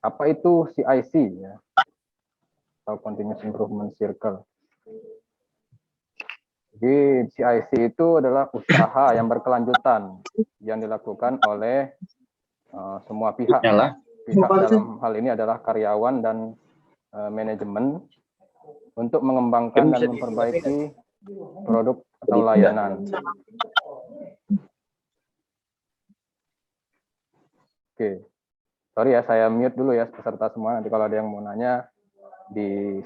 Apa itu CIC ya, atau Continuous Improvement Circle? Jadi CIC itu adalah usaha yang berkelanjutan yang dilakukan oleh semua pihak. Pihak dalam hal ini adalah karyawan dan manajemen untuk mengembangkan dan memperbaiki produk atau layanan. Oke, sorry ya, saya mute dulu ya peserta semua. Nanti kalau ada yang mau nanya,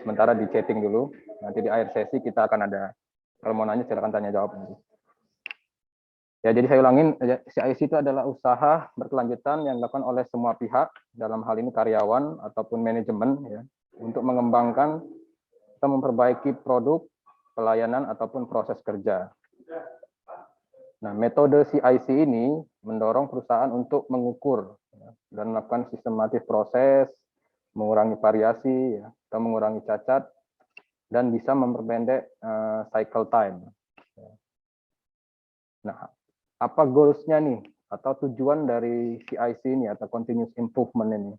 sementara di chatting dulu. Nanti di akhir sesi kita akan ada, kalau mau nanya silakan tanya jawab. Ya, jadi saya ulangin, CIC itu adalah usaha berkelanjutan yang dilakukan oleh semua pihak, dalam hal ini karyawan ataupun manajemen, ya, untuk mengembangkan atau memperbaiki produk, pelayanan ataupun proses kerja. Nah, metode CIC ini mendorong perusahaan untuk mengukur dan melakukan sistematis proses, mengurangi variasi, ya, atau mengurangi cacat, dan bisa memperpendek cycle time. Nah, apa goals-nya nih, atau tujuan dari CIC ini atau continuous improvement ini?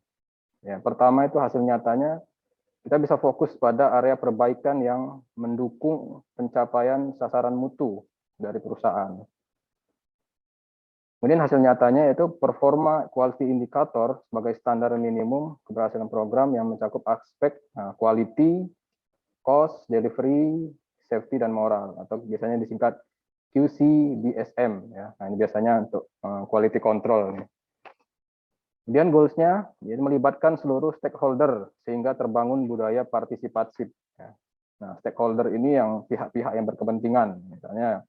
Ya, pertama itu hasil nyatanya kita bisa fokus pada area perbaikan yang mendukung pencapaian sasaran mutu dari perusahaan. Kemudian hasil nyatanya yaitu performa quality indicator sebagai standar minimum keberhasilan program yang mencakup aspek quality, cost, delivery, safety, dan moral, atau biasanya disingkat QC DSM. Ya. Nah, ini biasanya untuk quality control. Kemudian goals-nya yaitu melibatkan seluruh stakeholder sehingga terbangun budaya partisipatif. Ya. Nah, stakeholder ini yang pihak-pihak yang berkepentingan, misalnya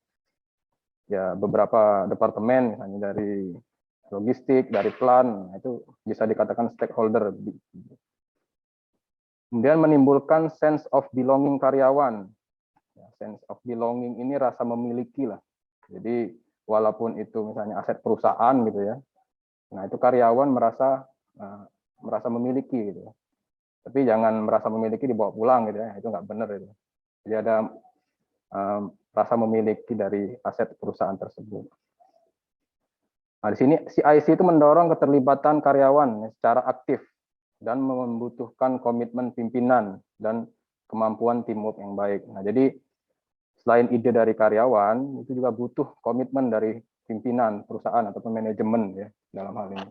ya beberapa departemen, misalnya dari logistik, dari plan, itu bisa dikatakan stakeholder. Kemudian menimbulkan sense of belonging karyawan. Sense of belonging ini rasa memiliki lah. Jadi walaupun itu misalnya aset perusahaan gitu ya, nah itu karyawan merasa memiliki gitu. Tapi jangan merasa memiliki dibawa pulang gitu ya, itu nggak benar itu. Jadi ada rasa memiliki dari aset perusahaan tersebut. Nah, di sini CIC itu mendorong keterlibatan karyawan secara aktif dan membutuhkan komitmen pimpinan dan kemampuan teamwork yang baik. Nah, jadi selain ide dari karyawan, itu juga butuh komitmen dari pimpinan perusahaan ataupun manajemen ya dalam hal ini.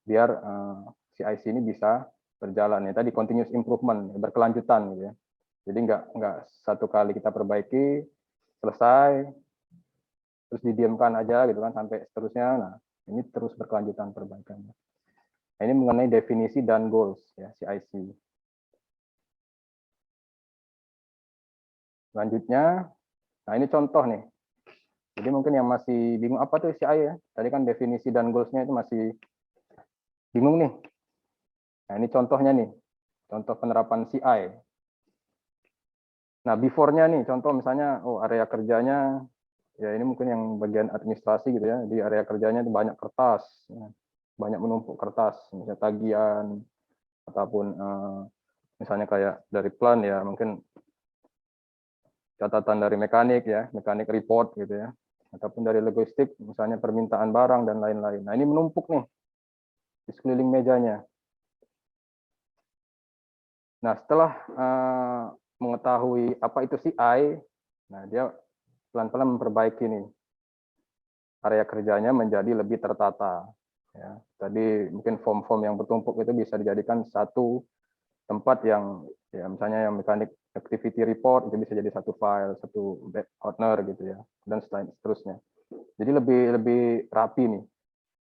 Biar CIC ini bisa berjalan ya. Tadi continuous improvement, berkelanjutan gitu ya. Jadi nggak satu kali kita perbaiki selesai terus didiamkan aja gitu kan sampai seterusnya. Nah, ini terus berkelanjutan perbaikannya. Nah, ini mengenai definisi dan goals ya CIC. Selanjutnya, nah ini contoh nih. Jadi mungkin yang masih bingung apa tuh CI ya. Tadi kan definisi dan goals-nya itu masih bingung nih. Nah, ini contohnya nih. Contoh penerapan CI. Nah, before-nya nih, contoh misalnya area kerjanya ya ini mungkin yang bagian administrasi gitu ya. Di area kerjanya itu banyak kertas, ya. Banyak menumpuk kertas, misalnya tagihan ataupun misalnya kayak dari plan ya, mungkin catatan dari mekanik ya, mekanik report gitu ya. Ataupun dari logistik, misalnya permintaan barang dan lain-lain. Nah, ini menumpuk nih di sekeliling mejanya. Nah, setelah mengetahui apa itu CI, nah dia pelan-pelan memperbaiki nih area kerjanya menjadi lebih tertata. Ya, tadi mungkin form-form yang bertumpuk itu bisa dijadikan satu tempat yang ya misalnya yang mekanik activity report itu bisa jadi satu file, satu partner gitu ya, dan seterusnya. Jadi lebih rapi nih.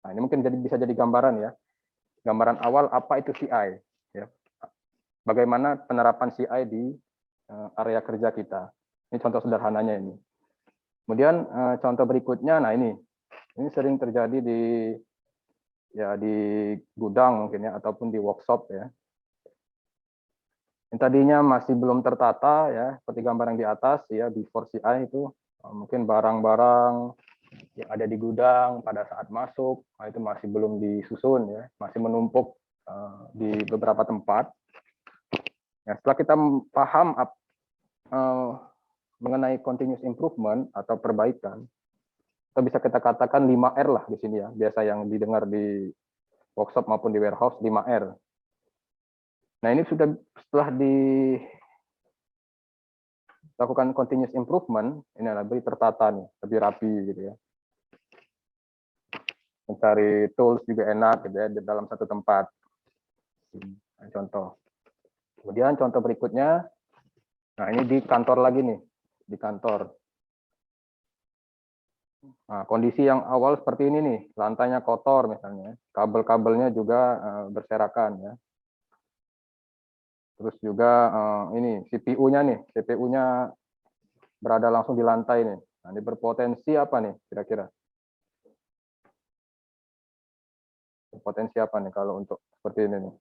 Nah, ini mungkin bisa jadi gambaran ya. Gambaran awal apa itu CI ya. Bagaimana penerapan CI di area kerja kita. Ini contoh sederhananya ini. Kemudian contoh berikutnya, nah ini sering terjadi di gudang mungkin ya ataupun di workshop ya. Yang tadinya masih belum tertata ya, seperti gambar yang di atas ya, before CI itu mungkin barang-barang yang ada di gudang pada saat masuk, nah itu masih belum disusun ya, masih menumpuk di beberapa tempat. Ya, setelah kita paham mengenai continuous improvement atau perbaikan, atau bisa kita katakan 5R lah di sini ya, biasa yang didengar di workshop maupun di warehouse 5R. Nah, ini sudah setelah dilakukan continuous improvement, ini lebih tertata nih, lebih rapi gitu ya. Mencari tools juga enak gitu ya di dalam satu tempat. Nah, contoh. Kemudian contoh berikutnya, nah ini di kantor lagi nih, di kantor. Nah, kondisi yang awal seperti ini nih, lantainya kotor misalnya, kabel-kabelnya juga berserakan ya. Terus juga ini CPU-nya nih, CPU-nya berada langsung di lantai nih. Nah, ini berpotensi apa nih kira-kira? Berpotensi apa nih kalau untuk seperti ini nih?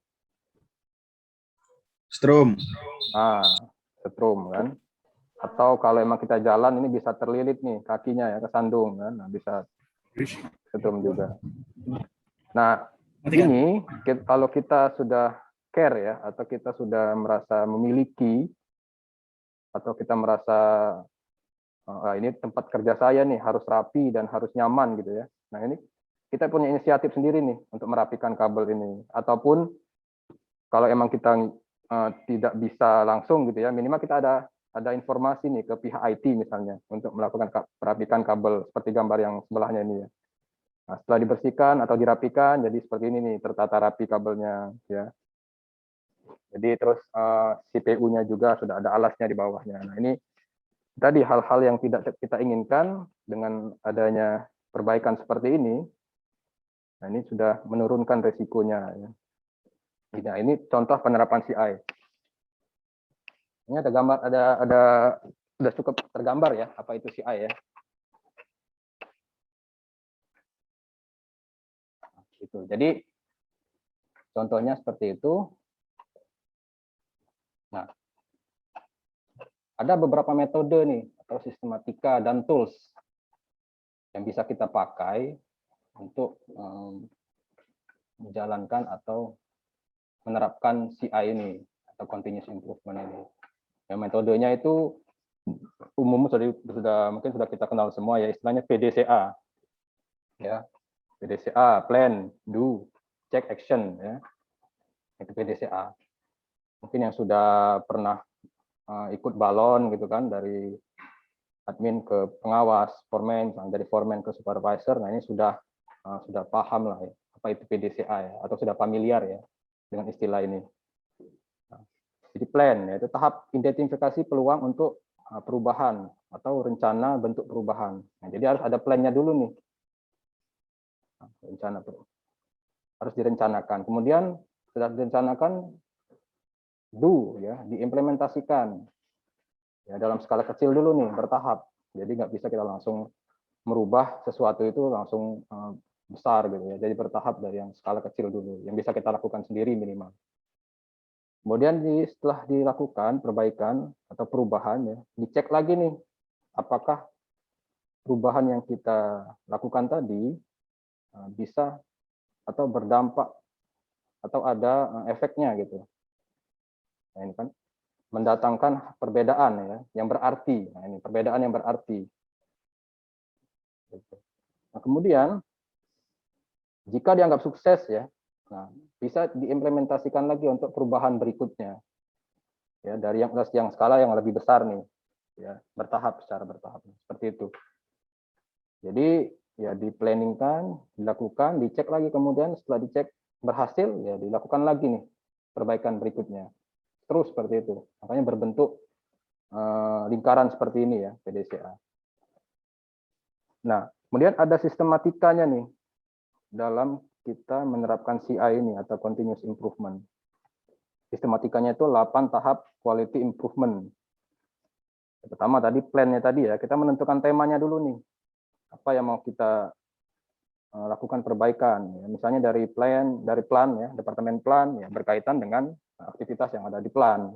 Strom. Setrum kan. Atau kalau emang kita jalan ini bisa terlilit nih kakinya ya, kesandung kan. Nah, bisa setrum juga. Nah, ini kalau kita sudah care ya, atau kita sudah merasa memiliki, atau kita merasa ini tempat kerja saya nih harus rapi dan harus nyaman gitu ya. Nah, ini kita punya inisiatif sendiri nih untuk merapikan kabel ini. Ataupun kalau emang kita tidak bisa langsung gitu ya, minimal kita ada informasi nih ke pihak IT misalnya untuk melakukan perapikan kabel seperti gambar yang sebelahnya ini ya. Nah, setelah dibersihkan atau dirapikan, jadi seperti ini nih, tertata rapi kabelnya ya. Jadi terus CPU-nya juga sudah ada alasnya di bawahnya. Nah, ini tadi hal-hal yang tidak kita inginkan dengan adanya perbaikan seperti ini. Nah, ini sudah menurunkan resikonya ya. Nah, ini contoh penerapan CI. Ini ada gambar, ada sudah cukup tergambar ya apa itu CI ya. Gitu. Jadi contohnya seperti itu. Nah, ada beberapa metode nih atau sistematika dan tools yang bisa kita pakai untuk menjalankan atau menerapkan CI ini atau continuous improvement ini. Ya, metodenya itu umum mungkin sudah kita kenal semua ya, istilahnya PDCA. Ya. PDCA, plan, do, check, action ya. Itu PDCA. Mungkin yang sudah pernah ikut balon gitu kan dari admin ke pengawas, foreman, dari foreman ke supervisor. Nah, ini sudah paham lah ya, apa itu PDCA ya, atau sudah familiar ya dengan istilah ini. Nah, jadi plan ya, itu tahap identifikasi peluang untuk perubahan atau rencana bentuk perubahan. Nah, jadi harus ada plannya dulu nih. Nah, rencana harus direncanakan. Kemudian setelah direncanakan, do ya, diimplementasikan ya dalam skala kecil dulu nih, bertahap. Jadi nggak bisa kita langsung merubah sesuatu itu langsung besar gitu ya. Jadi bertahap dari yang skala kecil dulu, yang bisa kita lakukan sendiri minimal. Kemudian setelah dilakukan perbaikan atau perubahan ya, dicek lagi nih apakah perubahan yang kita lakukan tadi bisa atau berdampak atau ada efeknya gitu. Nah, ini kan mendatangkan perbedaan ya, yang berarti. Nah, ini perbedaan yang berarti. Nah, kemudian jika dianggap sukses ya, nah, bisa diimplementasikan lagi untuk perubahan berikutnya. Ya, dari yang skala yang lebih besar nih. Ya, bertahap, secara bertahap seperti itu. Jadi ya di-planningkan, dilakukan, dicek lagi, kemudian setelah dicek berhasil ya dilakukan lagi nih perbaikan berikutnya. Terus seperti itu. Makanya berbentuk lingkaran seperti ini ya, PDCA. Nah, kemudian ada sistematikanya nih dalam kita menerapkan CI ini atau continuous improvement. Sistematikanya itu 8 tahap quality improvement. Pertama tadi plan-nya tadi ya, kita menentukan temanya dulu nih. Apa yang mau kita lakukan perbaikan. Ya, misalnya dari plan ya, departemen plan ya berkaitan dengan aktivitas yang ada di plan.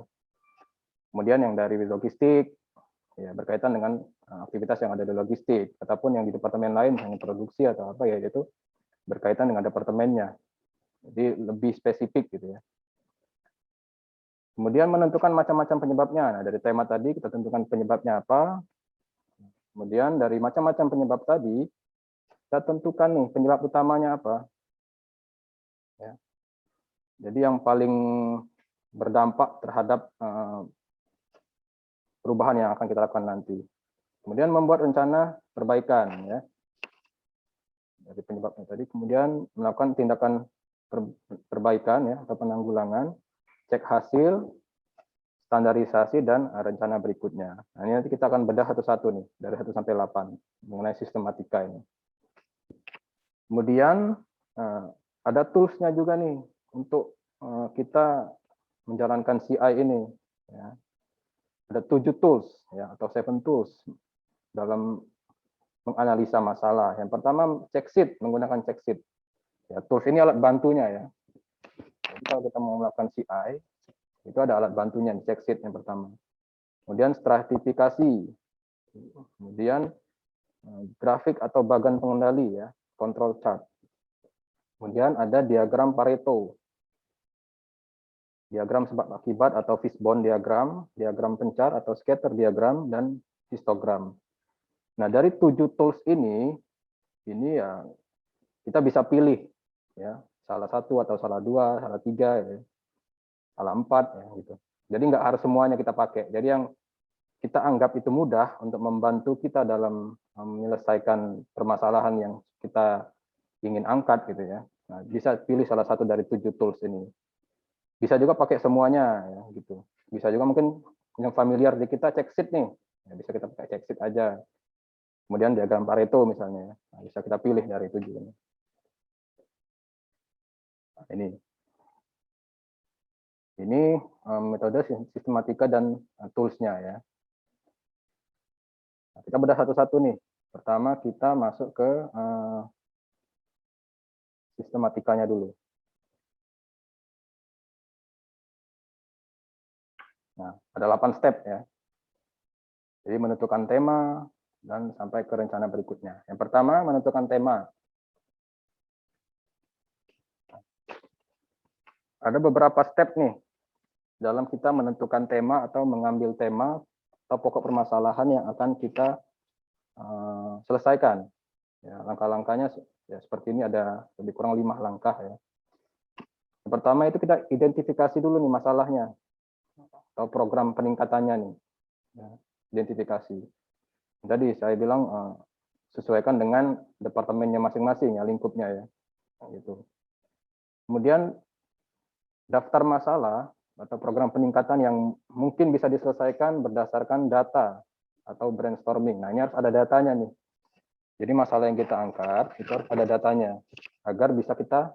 Kemudian yang dari logistik ya berkaitan dengan aktivitas yang ada di logistik, ataupun yang di departemen lain misalnya produksi atau apa ya, itu berkaitan dengan departemennya. Jadi lebih spesifik gitu ya. Kemudian menentukan macam-macam penyebabnya. Nah, dari tema tadi kita tentukan penyebabnya apa. Kemudian dari macam-macam penyebab tadi kita tentukan nih penyebab utamanya apa. Ya. Jadi yang paling berdampak terhadap perubahan yang akan kita lakukan nanti. Kemudian membuat rencana perbaikan ya dari penyebabnya tadi. Kemudian melakukan tindakan perbaikan ya atau penanggulangan, cek hasil, standarisasi dan rencana berikutnya. Nah, ini nanti kita akan bedah satu-satu nih dari 1 sampai 8 mengenai sistematika ini. Kemudian ada tools-nya juga nih untuk kita menjalankan CI ini. Ya. Ada 7 tools ya atau 7 tools dalam menganalisa masalah. Yang pertama check sheet, menggunakan check sheet. Ya, tools ini alat bantunya ya. Jadi kalau kita mau melakukan CI, itu ada alat bantunya di check sheet yang pertama. Kemudian stratifikasi. Kemudian grafik atau bagan pengendali ya, control chart. Kemudian ada diagram Pareto. Diagram sebab akibat atau fishbone diagram, diagram pencar atau scatter diagram, dan histogram. Nah, dari 7 tools ini ya kita bisa pilih ya, salah satu atau salah 2, salah 3, ya, salah 4 ya gitu. Jadi nggak harus semuanya kita pakai. Jadi yang kita anggap itu mudah untuk membantu kita dalam menyelesaikan permasalahan yang kita ingin angkat gitu ya. Nah, bisa pilih salah satu dari 7 tools ini. Bisa juga pakai semuanya ya gitu. Bisa juga mungkin yang familiar di kita check sheet nih. Ya, bisa kita pakai check sheet aja. Kemudian diagram Pareto misalnya. Nah, bisa kita pilih dari 7 ini. Nah, ini metode sistematika dan tools-nya ya. Nah, kita bedah satu-satu nih. Pertama kita masuk ke sistematikanya dulu. Nah, ada 8 step ya. Jadi menentukan tema dan sampai ke rencana berikutnya. Yang pertama menentukan tema. Ada beberapa step nih dalam kita menentukan tema atau mengambil tema atau pokok permasalahan yang akan kita selesaikan. Ya, langkah-langkahnya ya seperti ini, ada lebih kurang 5 langkah ya. Yang pertama itu kita identifikasi dulu nih masalahnya atau program peningkatannya nih. Ya, identifikasi. Tadi saya bilang sesuaikan dengan departemennya masing-masing ya, lingkupnya ya. Gitu. Kemudian daftar masalah atau program peningkatan yang mungkin bisa diselesaikan berdasarkan data atau brainstorming. Nah, ini harus ada datanya nih. Jadi masalah yang kita angkat itu harus ada datanya agar bisa kita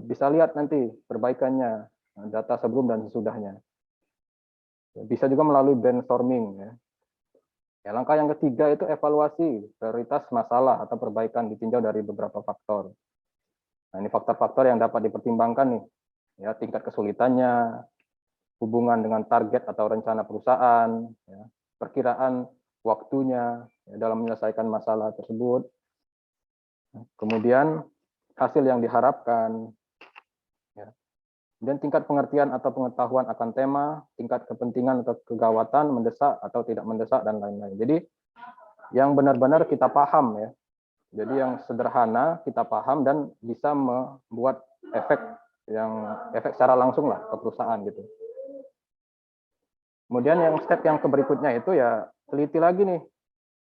bisa lihat nanti perbaikannya, data sebelum dan sesudahnya. Bisa juga melalui brainstorming ya. Ya, langkah yang ketiga itu evaluasi prioritas masalah atau perbaikan ditinjau dari beberapa faktor. Nah, ini faktor-faktor yang dapat dipertimbangkan nih. Ya, tingkat kesulitannya, hubungan dengan target atau rencana perusahaan, ya, perkiraan waktunya ya, dalam menyelesaikan masalah tersebut. Kemudian hasil yang diharapkan, ya. Dan tingkat pengertian atau pengetahuan akan tema, tingkat kepentingan atau kegawatan, mendesak atau tidak mendesak, dan lain-lain. Jadi yang benar-benar kita paham ya. Jadi yang sederhana kita paham dan bisa membuat efek secara langsung lah ke perusahaan gitu. Kemudian yang step yang berikutnya itu ya teliti lagi nih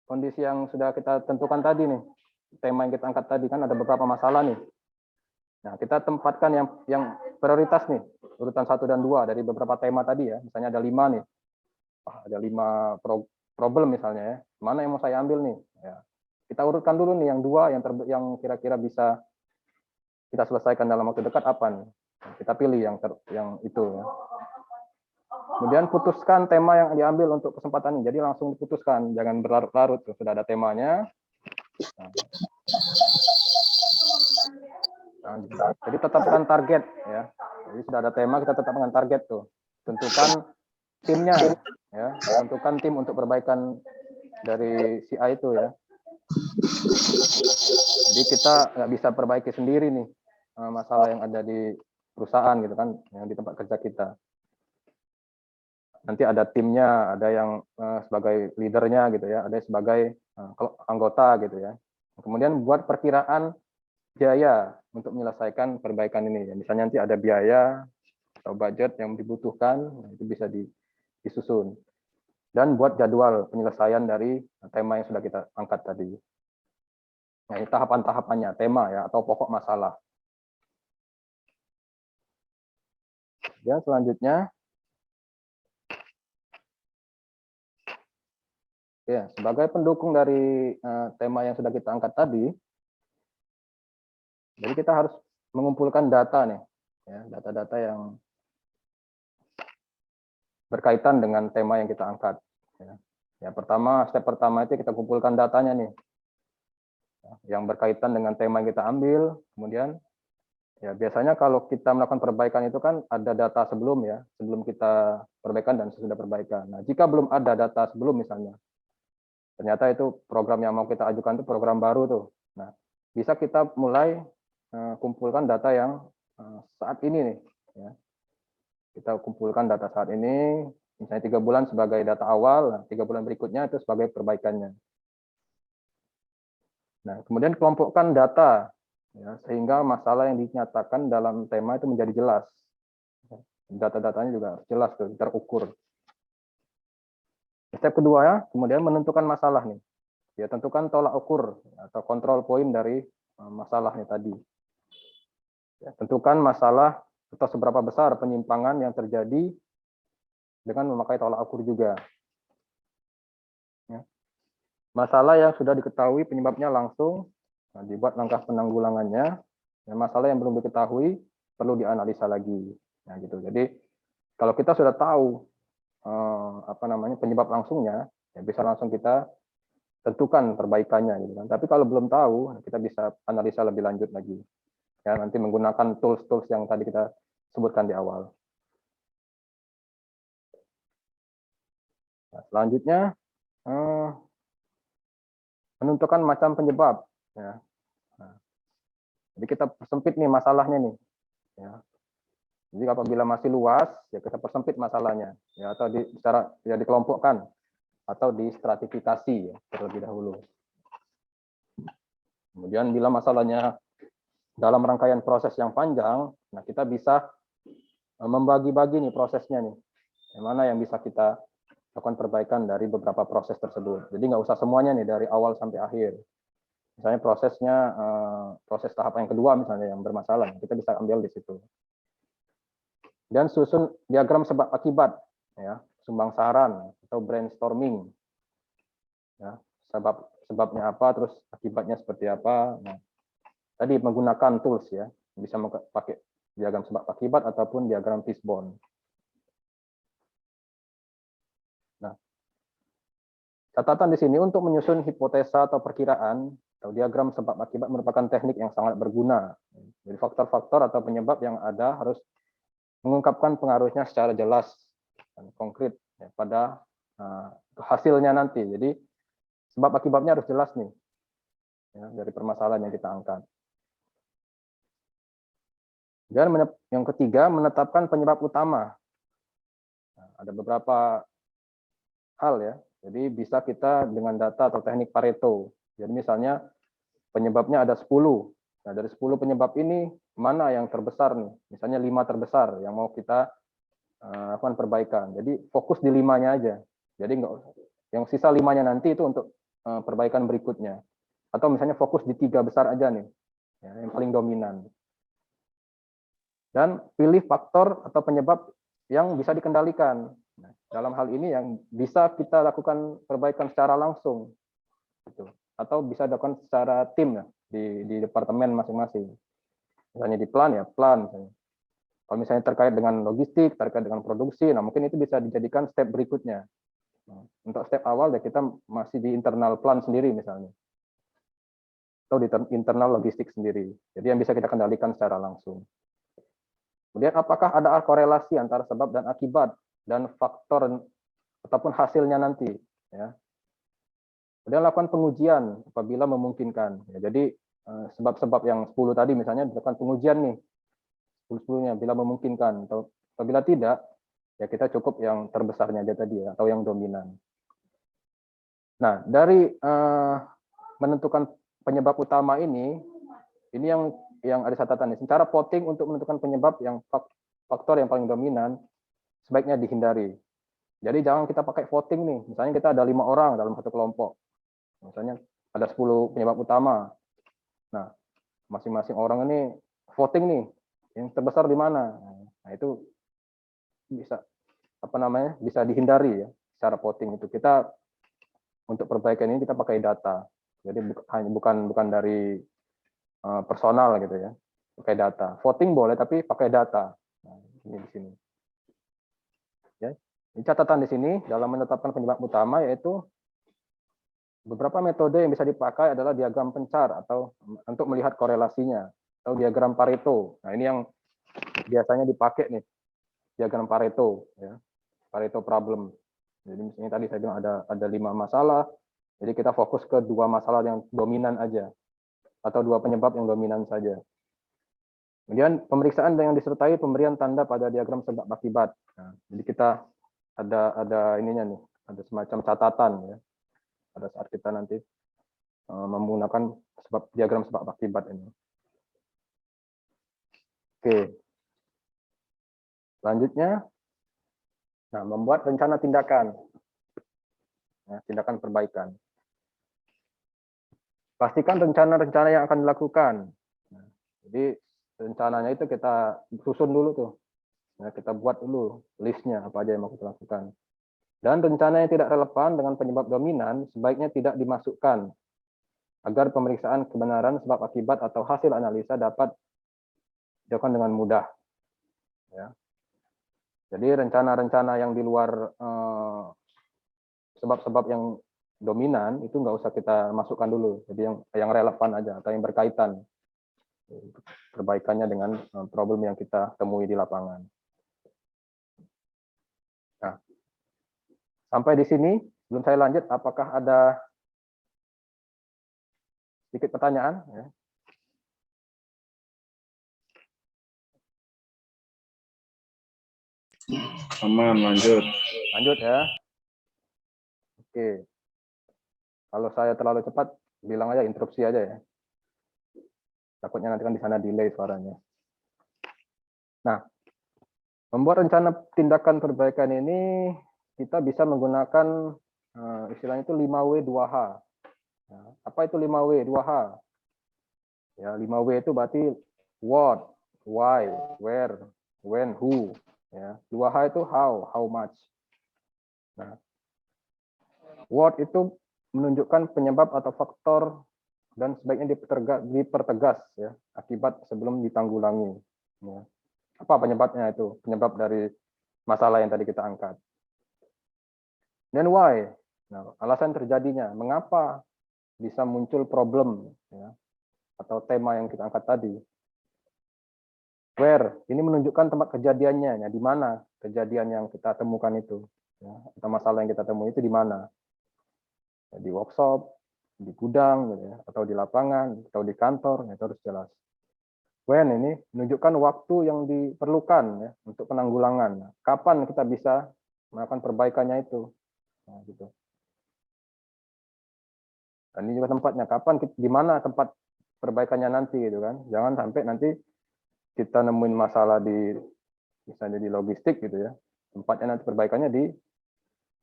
kondisi yang sudah kita tentukan tadi nih. Tema yang kita angkat tadi kan ada beberapa masalah nih. Nah, kita tempatkan yang prioritas nih, urutan 1 dan 2 dari beberapa tema tadi ya. Misalnya ada 5 nih. Ada 5 problem misalnya ya. Mana yang mau saya ambil nih? Ya. Kita urutkan dulu nih yang 2 yang kira-kira bisa kita selesaikan dalam waktu dekat apa nih? Kita pilih yang itu ya. Kemudian putuskan tema yang diambil untuk kesempatan ini. Jadi langsung diputuskan, jangan berlarut-larut. Sudah ada temanya. Nah, jadi tetapkan target ya. Jadi sudah ada tema, kita tetapkan target tuh. Tentukan timnya ya. Tentukan tim untuk perbaikan dari CI itu ya. Jadi kita nggak bisa perbaiki sendiri nih masalah yang ada di perusahaan gitu kan, yang di tempat kerja kita. Nanti ada timnya, ada yang sebagai leadernya gitu ya, ada sebagai anggota gitu ya. Kemudian buat perkiraan biaya untuk menyelesaikan perbaikan ini. Misalnya nanti ada biaya atau budget yang dibutuhkan, itu bisa disusun. Dan buat jadwal penyelesaian dari tema yang sudah kita angkat tadi. Nah, ini tahapan-tahapannya, tema ya atau pokok masalah. Dan selanjutnya, ya sebagai pendukung dari tema yang sudah kita angkat tadi, jadi kita harus mengumpulkan data nih, ya, data-data yang berkaitan dengan tema yang kita angkat. Ya, step pertama itu kita kumpulkan datanya nih, yang berkaitan dengan tema yang kita ambil. Kemudian, ya biasanya kalau kita melakukan perbaikan itu kan ada data sebelum ya, sebelum kita perbaikan dan sesudah perbaikan. Nah, jika belum ada data sebelum misalnya, ternyata itu program yang mau kita ajukan itu program baru tuh. Nah, bisa kita mulai kumpulkan data yang saat ini nih, ya. Kita kumpulkan data saat ini, misalnya 3 bulan sebagai data awal, 3 bulan berikutnya itu sebagai perbaikannya. Nah, kemudian kelompokkan data, ya, sehingga masalah yang dinyatakan dalam tema itu menjadi jelas. Data-datanya juga jelas, tuh, terukur. Step kedua ya, kemudian menentukan masalah nih. Ya, tentukan tolak ukur atau kontrol poin dari masalahnya tadi. Ya, tentukan masalah atau seberapa besar penyimpangan yang terjadi dengan memakai tolak ukur juga. Ya. Masalah yang sudah diketahui penyebabnya langsung, nah, dibuat langkah penanggulangannya. Ya, masalah yang belum diketahui perlu dianalisa lagi. Nah, gitu. Jadi kalau kita sudah tahu penyebab langsungnya, ya bisa langsung kita tentukan perbaikannya, gitu kan. Tapi kalau belum tahu, kita bisa analisa lebih lanjut lagi. Ya, nanti menggunakan tools-tools yang tadi kita sebutkan di awal. Nah, selanjutnya menentukan macam penyebab. Ya. Nah, jadi kita persempit nih masalahnya nih. Ya. Jadi apabila masih luas, ya kita persempit masalahnya. Ya, atau secara ya dikelompokkan atau distratifikasi ya, terlebih dahulu. Kemudian bila masalahnya dalam rangkaian proses yang panjang, nah kita bisa membagi-bagi nih prosesnya nih. Yang mana yang bisa kita lakukan perbaikan dari beberapa proses tersebut. Jadi nggak usah semuanya nih dari awal sampai akhir. Misalnya prosesnya, proses tahap yang kedua misalnya yang bermasalah, kita bisa ambil di situ. Dan susun diagram sebab akibat, ya, sumbang saran atau brainstorming. Ya, sebabnya apa, terus akibatnya seperti apa. Nah, tadi menggunakan tools ya, bisa pakai diagram sebab akibat ataupun diagram fishbone. Nah, catatan di sini untuk menyusun hipotesa atau perkiraan atau diagram sebab akibat merupakan teknik yang sangat berguna. Jadi faktor-faktor atau penyebab yang ada harus mengungkapkan pengaruhnya secara jelas dan konkret ya, pada hasilnya nanti. Jadi sebab akibatnya harus jelas nih ya, dari permasalahan yang kita angkat. Dan yang ketiga, menetapkan penyebab utama. Nah, ada beberapa hal ya. Jadi bisa kita dengan data atau teknik Pareto. Jadi misalnya penyebabnya ada 10. Nah, dari 10 penyebab ini mana yang terbesar nih? Misalnya 5 terbesar yang mau kita lakukan perbaikan. Jadi fokus di 5-nya aja. Jadi enggak, yang sisa 5-nya nanti itu untuk perbaikan berikutnya. Atau misalnya fokus di 3 besar aja nih, ya, yang paling dominan. Dan pilih faktor atau penyebab yang bisa dikendalikan. Nah, dalam hal ini yang bisa kita lakukan perbaikan secara langsung, gitu. Atau bisa dilakukan secara tim ya, di departemen masing-masing. Misalnya di plan ya, plan. Misalnya. Kalau misalnya terkait dengan logistik, terkait dengan produksi, nah mungkin itu bisa dijadikan step berikutnya. Nah, untuk step awal ya kita masih di internal plan sendiri misalnya. Atau di internal logistik sendiri. Jadi yang bisa kita kendalikan secara langsung. Kemudian apakah ada korelasi antara sebab dan akibat dan faktor ataupun hasilnya nanti. Ya. Kemudian lakukan pengujian apabila memungkinkan. Ya, jadi sebab-sebab yang 10 tadi misalnya dilakukan pengujian nih. 10-10-nya bila memungkinkan. Atau apabila tidak, ya kita cukup yang terbesarnya aja tadi ya, atau yang dominan. Nah, dari menentukan penyebab utama ini yang ada catatan nih. Cara voting untuk menentukan penyebab yang faktor yang paling dominan sebaiknya dihindari. Jadi jangan kita pakai voting nih. Misalnya kita ada 5 orang dalam satu kelompok. Misalnya ada 10 penyebab utama. Nah, masing-masing orang ini voting nih, yang terbesar di mana. Nah, itu bisa bisa dihindari ya secara voting itu. Kita untuk perbaikan ini kita pakai data. Jadi bukan dari personal gitu ya. Pakai data. Voting boleh tapi pakai data. Nah, ini di sini. Ya. Ini catatan di sini dalam menetapkan penyebab utama yaitu beberapa metode yang bisa dipakai adalah diagram pencar atau untuk melihat korelasinya atau diagram Pareto. Nah, ini yang biasanya dipakai nih, diagram Pareto ya. Pareto problem. Jadi misalnya tadi saya bilang ada 5 masalah. Jadi kita fokus ke 2 masalah yang dominan aja atau 2 penyebab yang dominan saja. Kemudian pemeriksaan yang disertai pemberian tanda pada diagram sebab akibat. Nah, jadi kita ada ininya nih, ada semacam catatan ya. Pada saat kita nanti menggunakan diagram sebab akibat ini. Oke. Selanjutnya, nah, membuat rencana tindakan. Nah, tindakan perbaikan. Pastikan rencana-rencana yang akan dilakukan. Nah, jadi rencananya itu kita susun dulu tuh. Nah, kita buat dulu listnya apa aja yang mau kita lakukan. Dan rencana yang tidak relevan dengan penyebab dominan sebaiknya tidak dimasukkan agar pemeriksaan kebenaran sebab akibat atau hasil analisa dapat dilakukan dengan mudah. Ya. Jadi rencana-rencana yang di luar sebab-sebab yang dominan itu nggak usah kita masukkan dulu. Jadi yang relevan aja atau yang berkaitan perbaikannya dengan problem yang kita temui di lapangan. Nah, sampai di sini, belum saya lanjut, apakah ada sedikit pertanyaan? Ya. Aman, lanjut. Lanjut ya. Oke. Kalau saya terlalu cepat, bilang aja interupsi aja ya. Takutnya nanti kan di sana delay suaranya. Nah, membuat rencana tindakan perbaikan ini kita bisa menggunakan istilahnya itu 5W 2H. Nah, apa itu 5W 2H? Ya, 5W itu berarti what, why, where, when, who. Ya, 2H itu how much. Nah, what itu menunjukkan penyebab atau faktor dan sebaiknya dipertegas ya akibat sebelum ditanggulangi. Ya. Apa penyebabnya itu? Penyebab dari masalah yang tadi kita angkat. Dan why? Nah, alasan terjadinya, mengapa bisa muncul problem ya, atau tema yang kita angkat tadi. Where? Ini menunjukkan tempat kejadiannya, ya, di mana kejadian yang kita temukan itu, ya, atau masalah yang kita temui itu di mana? Ya, di workshop, di gudang, gitu ya, atau di lapangan, atau di kantor, ya, itu harus jelas. When ini menunjukkan waktu yang diperlukan ya, untuk penanggulangan. Nah, kapan kita bisa melakukan perbaikannya itu? Nah, gitu. Dan ini juga tempatnya. Kapan, di mana tempat perbaikannya nanti, gitu kan? Jangan sampai nanti kita nemuin masalah di misalnya di logistik, gitu ya. Tempatnya nanti perbaikannya di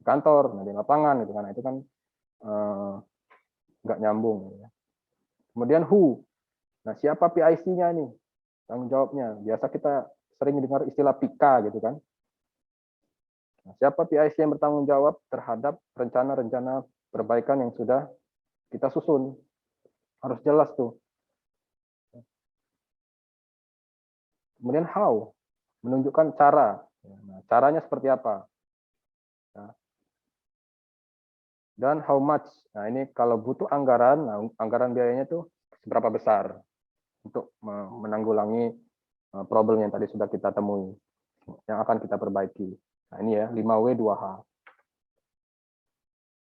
kantor, di lapangan, gitu kan? Nah, itu kan nggak nyambung. Gitu ya. Kemudian who? Nah, siapa PIC-nya nih? Tanggung jawabnya. Biasa kita sering dengar istilah PIK gitu kan. Nah, siapa PIC yang bertanggung jawab terhadap rencana-rencana perbaikan yang sudah kita susun? Harus jelas tuh. Kemudian how? Menunjukkan cara. Nah, caranya seperti apa? Nah, dan how much? Nah, ini kalau butuh anggaran, nah, anggaran biayanya tuh seberapa besar untuk menanggulangi problem yang tadi sudah kita temui, yang akan kita perbaiki. Nah, ini ya, 5W 2H.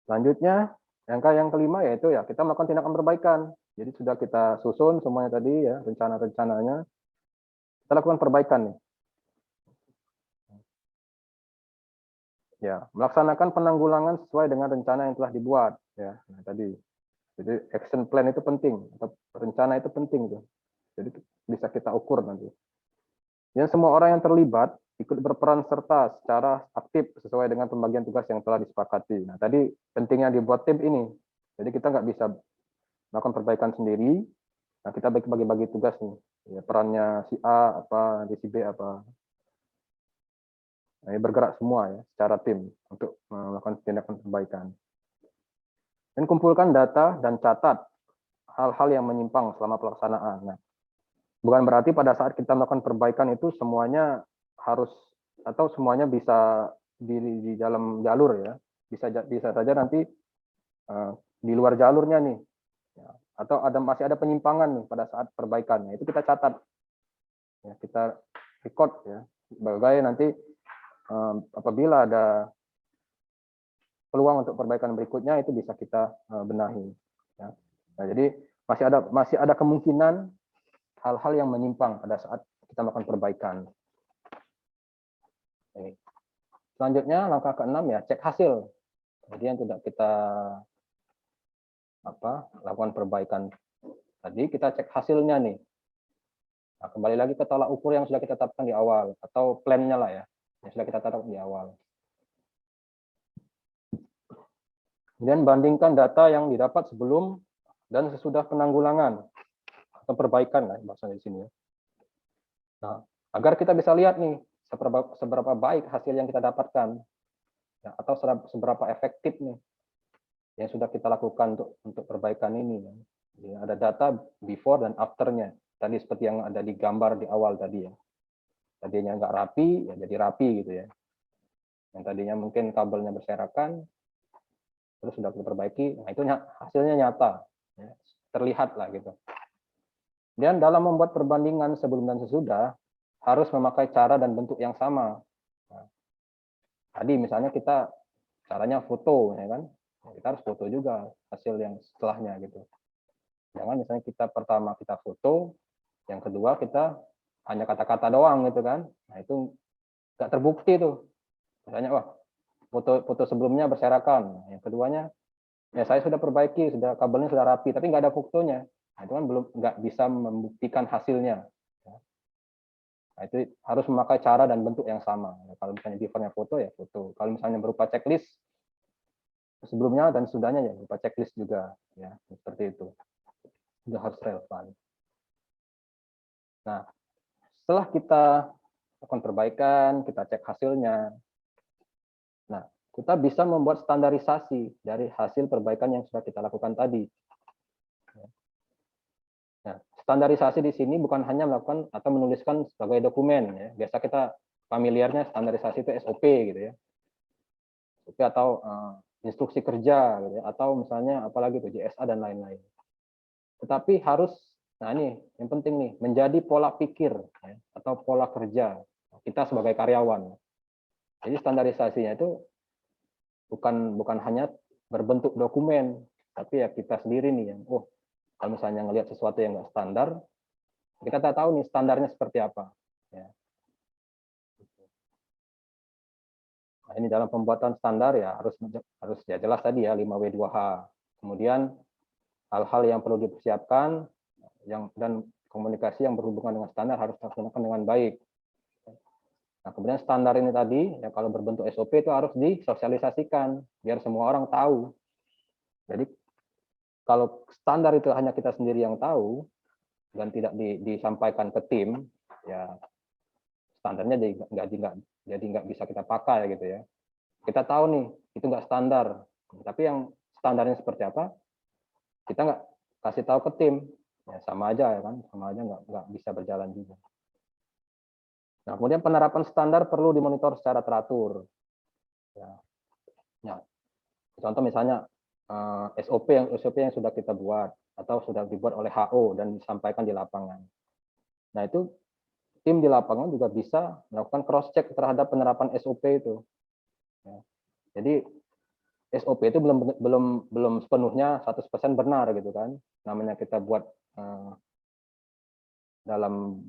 Selanjutnya, yang kelima yaitu ya kita melakukan tindakan perbaikan. Jadi sudah kita susun semuanya tadi ya, rencana-rencananya. Kita lakukan perbaikan nih. Ya, melaksanakan penanggulangan sesuai dengan rencana yang telah dibuat ya. Nah, tadi. Jadi action plan itu penting atau rencana itu penting tuh. Jadi bisa kita ukur nanti. Dan semua orang yang terlibat ikut berperan serta secara aktif sesuai dengan pembagian tugas yang telah disepakati. Nah, tadi pentingnya dibuat tim ini. Jadi kita nggak bisa melakukan perbaikan sendiri. Nah, kita bagi-bagi tugas nih. Ya, perannya si A apa, di si B apa. Nah, bergerak semua ya secara tim untuk melakukan tindakan perbaikan. Dan kumpulkan data dan catat hal-hal yang menyimpang selama pelaksanaan. Nah, bukan berarti pada saat kita melakukan perbaikan itu semuanya harus atau semuanya bisa di dalam jalur ya. Bisa saja nanti di luar jalurnya nih. Ya, atau masih ada penyimpangan nih pada saat perbaikan. Nah, itu kita catat. Ya, kita record ya. Sebagai nanti apabila ada peluang untuk perbaikan berikutnya itu bisa kita benahi. Ya. Nah, jadi masih ada kemungkinan hal-hal yang menyimpang pada saat kita melakukan perbaikan. Oke. Selanjutnya langkah ke-6 ya cek hasil. Jadi yang tidak kita lakukan perbaikan tadi kita cek hasilnya nih. Nah, kembali lagi ke tolak ukur yang sudah kita tetapkan di awal atau plan-nya lah ya yang sudah kita tetapkan di awal. Kemudian bandingkan data yang didapat sebelum dan sesudah penanggulangan atau perbaikan lah bahasanya di sini ya. Nah, agar kita bisa lihat nih seberapa baik hasil yang kita dapatkan ya, atau seberapa efektif nih yang sudah kita lakukan untuk perbaikan ini. Ya. Jadi ada data before dan afternya. Tadi seperti yang ada di gambar di awal tadi ya. Tadinya nggak rapi, ya jadi rapi gitu ya. Yang tadinya mungkin kabelnya berserakan, terus sudah kita perbaiki, nah itu hasilnya nyata, ya, terlihat lah gitu. Dan dalam membuat perbandingan sebelum dan sesudah, harus memakai cara dan bentuk yang sama. Nah, tadi misalnya kita caranya foto, ya kan? Kita harus foto juga hasil yang setelahnya gitu. Jangan misalnya kita pertama kita foto, yang kedua kita hanya kata-kata doang gitu kan. Nah itu nggak terbukti tuh. Misalnya wah foto sebelumnya berserakan, yang keduanya ya saya sudah perbaiki, sudah kabelnya sudah rapi, tapi nggak ada fotonya. Nah, itu kan belum nggak bisa membuktikan hasilnya. Nah, itu harus memakai cara dan bentuk yang sama. Kalau misalnya before-nya foto ya foto. Kalau misalnya berupa checklist sebelumnya dan sudahnya ya berupa checklist juga ya seperti itu. Sudah harus relevan. Nah, setelah kita lakukan perbaikan, kita cek hasilnya. Nah, kita bisa membuat standarisasi dari hasil perbaikan yang sudah kita lakukan tadi. Nah, standarisasi di sini bukan hanya melakukan atau menuliskan sebagai dokumen. Ya. Biasa kita familiarnya standarisasi itu SOP gitu ya. SOP atau instruksi kerja gitu ya. Atau misalnya apalagi itu JSA dan lain-lain. Tetapi harus, nah ini yang penting nih, menjadi pola pikir ya, atau pola kerja kita sebagai karyawan. Jadi standarisasinya itu bukan hanya berbentuk dokumen, tapi ya kita sendiri nih yang kalau misalnya ngelihat sesuatu yang nggak standar, kita tak tahu nih standarnya seperti apa. Ya. Nah, ini dalam pembuatan standar ya harus ya jelas tadi ya 5W2H. Kemudian hal-hal yang perlu dipersiapkan dan komunikasi yang berhubungan dengan standar harus dilaksanakan dengan baik. Nah, kemudian standar ini tadi ya kalau berbentuk SOP itu harus disosialisasikan biar semua orang tahu. Jadi kalau standar itu hanya kita sendiri yang tahu dan tidak disampaikan ke tim, ya standarnya jadi nggak bisa kita pakai gitu ya. Kita tahu nih itu nggak standar, tapi yang standarnya seperti apa kita nggak kasih tahu ke tim, ya sama aja ya kan, sama aja nggak bisa berjalan juga. Nah kemudian penerapan standar perlu dimonitor secara teratur. Ya, contoh misalnya SOP yang sudah kita buat atau sudah dibuat oleh HO dan disampaikan di lapangan. Nah itu tim di lapangan juga bisa melakukan cross check terhadap penerapan SOP itu. Ya. Jadi SOP itu belum sepenuhnya 100% benar gitu kan. Namanya kita buat dalam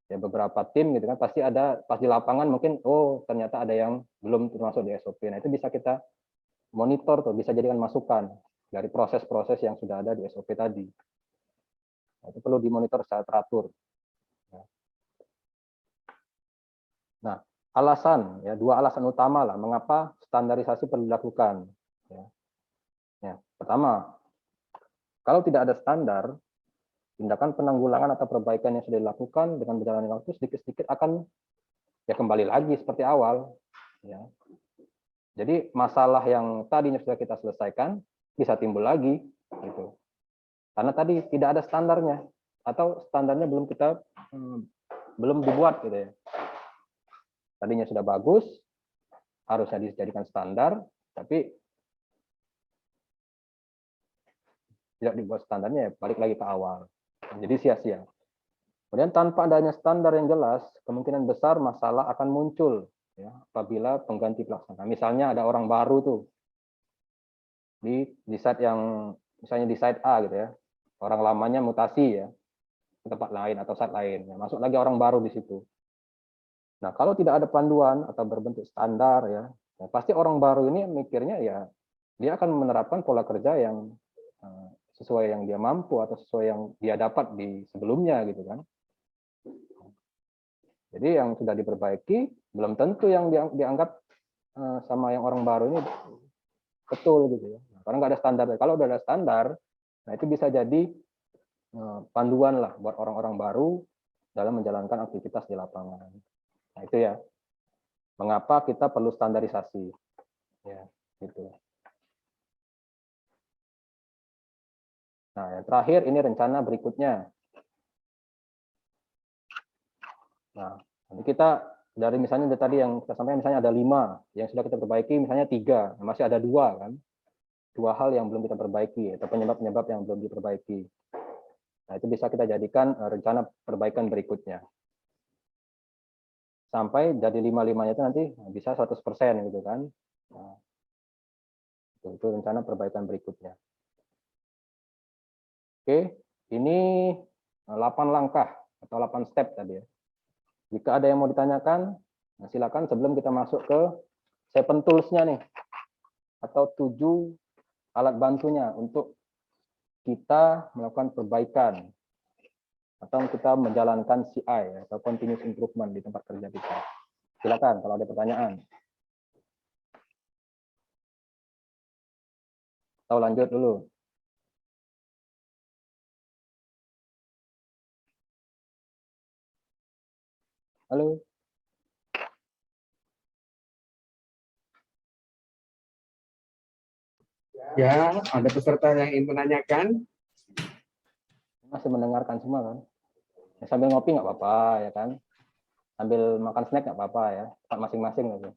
ya beberapa tim gitu kan pasti ada pas di lapangan mungkin ternyata ada yang belum termasuk di SOP. Nah itu bisa kita monitor tuh, bisa jadikan masukan dari proses-proses yang sudah ada di SOP tadi. Nah, itu perlu dimonitor secara teratur. Nah, alasan ya, dua alasan utama lah mengapa standarisasi perlu dilakukan. Ya. Ya, pertama, kalau tidak ada standar, tindakan penanggulangan atau perbaikan yang sudah dilakukan dengan berjalannya waktu sedikit-sedikit akan ya kembali lagi seperti awal. Ya. Jadi masalah yang tadinya sudah kita selesaikan bisa timbul lagi, gitu. Karena tadi tidak ada standarnya atau standarnya belum dibuat, gitu ya. Tadinya sudah bagus, harusnya dijadikan standar, tapi tidak dibuat standarnya, ya balik lagi ke awal. Jadi sia-sia. Kemudian tanpa adanya standar yang jelas, kemungkinan besar masalah akan muncul ya, apabila pengganti pelaksana. Misalnya ada orang baru tuh di site yang misalnya di site A gitu ya, orang lamanya mutasi ya ke tempat lain atau site lain, ya, masuk lagi orang baru di situ. Nah kalau tidak ada panduan atau berbentuk standar ya, ya pasti orang baru ini mikirnya ya dia akan menerapkan pola kerja yang sesuai yang dia mampu atau sesuai yang dia dapat di sebelumnya gitu kan. Jadi yang sudah diperbaiki belum tentu yang dianggap sama yang orang baru ini betul gitu ya. Karena nggak ada standar. Kalau udah ada standar, nah itu bisa jadi panduan lah buat orang-orang baru dalam menjalankan aktivitas di lapangan. Nah itu ya, mengapa kita perlu standarisasi, ya gitu. Nah yang terakhir ini rencana berikutnya. Nah nanti kita dari misalnya tadi yang kita sampaikan misalnya ada 5 yang sudah kita perbaiki, misalnya 3, masih ada 2 kan. 2 hal yang belum kita perbaiki atau penyebab-penyebab yang belum diperbaiki. Nah, itu bisa kita jadikan rencana perbaikan berikutnya. Sampai jadi 5-5-nya itu nanti bisa 100% gitu kan. Nah, itu rencana perbaikan berikutnya. Oke, ini 8 langkah atau 8 step tadi ya. Jika ada yang mau ditanyakan, nah silakan sebelum kita masuk ke 7 tools-nya nih atau 7 alat bantunya untuk kita melakukan perbaikan atau kita menjalankan CI atau continuous improvement di tempat kerja kita. Silakan kalau ada pertanyaan. Atau lanjut dulu. Halo. Ya, ada peserta yang ingin menanyakan. Masih mendengarkan semua kan? Ya, sambil ngopi nggak apa-apa ya kan? Sambil makan snack nggak apa-apa ya. Tempat masing-masing gitu.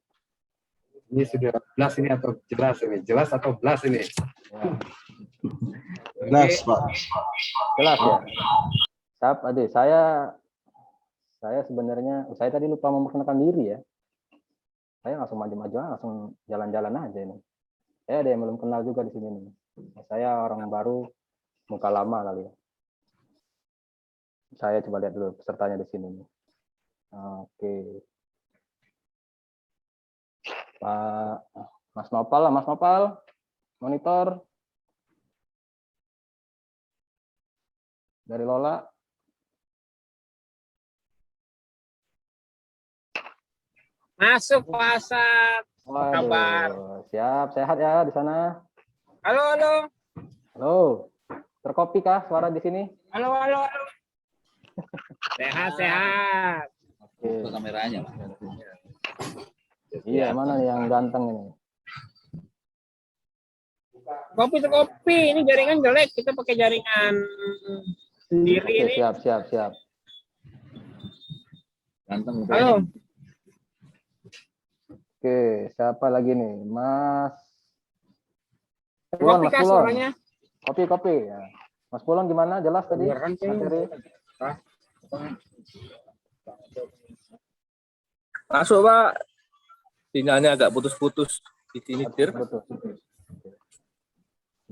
Ini sudah jelas ini atau jelas ini? Jelas atau jelas ini? Ya. Jelas, Pak. Jelas ya. Siap, Ade. Saya sebenarnya saya tadi lupa memperkenalkan diri ya. Saya langsung maju-maju, langsung jalan-jalan aja ini. Saya ada yang belum kenal juga di sini nih. Saya orang baru, muka lama kali ya. Saya coba lihat dulu pesertanya di sini nih. Oke. Pak Mas Nopal lah, Mas Nopal. Monitor. Dari Lola. Masuk pasar. Kabar. Siap, sehat ya di sana. Halo, halo. Halo. Terkopi kah suara di sini? Halo, halo, halo. Sehat, sehat. Oke. Kameranya, Pak. Iya, mana nih yang ganteng ini? Kopi. Ini jaringan jelek. Kita pakai jaringan sendiri Oke, ini. siap. Ganteng. Halo. Oke, siapa lagi nih? Mas Kopi Mas kah Pulon. suaranya? Kopi ya. Mas Pulon gimana? Jelas tadi? Dengarkan, Cing. Materi? Masuk, Pak. Sinyalnya agak putus-putus di sini, Dir. Betul.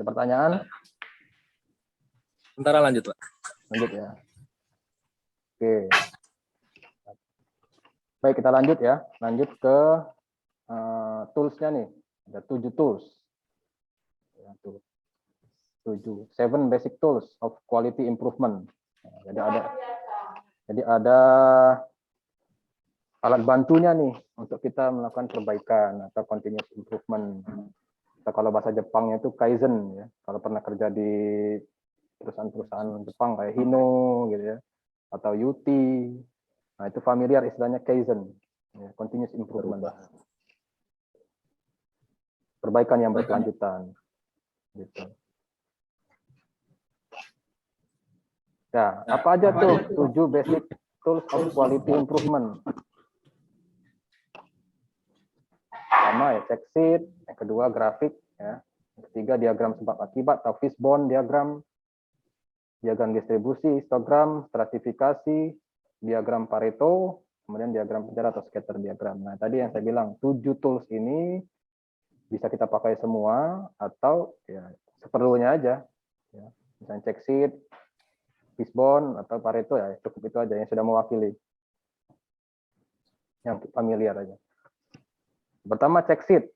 Ada pertanyaan? Sementara lanjut, Pak. Lanjut ya. Oke. Baik, kita lanjut ya. Lanjut ke tools-nya nih. Ada 7 tools. 7 basic tools of quality improvement. Jadi ada alat bantunya nih untuk kita melakukan perbaikan atau continuous improvement. Atau kalau bahasa Jepangnya itu kaizen ya. Kalau pernah kerja di perusahaan-perusahaan Jepang kayak Hino gitu ya, atau Yuti. Nah, itu familiar istilahnya kaizen, ya, continuous improvement. Perbaikan yang berkelanjutan. Gitu. Ya, apa aja tuh 7 basic tools of quality improvement? Pertama ya check sheet, yang kedua grafik, ya. Yang ketiga diagram sebab akibat atau fishbone diagram, diagram distribusi, histogram, stratifikasi, diagram Pareto, kemudian diagram penjara atau scatter diagram. Nah, tadi yang saya bilang 7 tools ini bisa kita pakai semua atau ya seperlunya aja. Ya. Misalnya check sheet, fishbone atau Pareto ya cukup itu aja yang sudah mewakili, yang familiar aja. Pertama check sheet.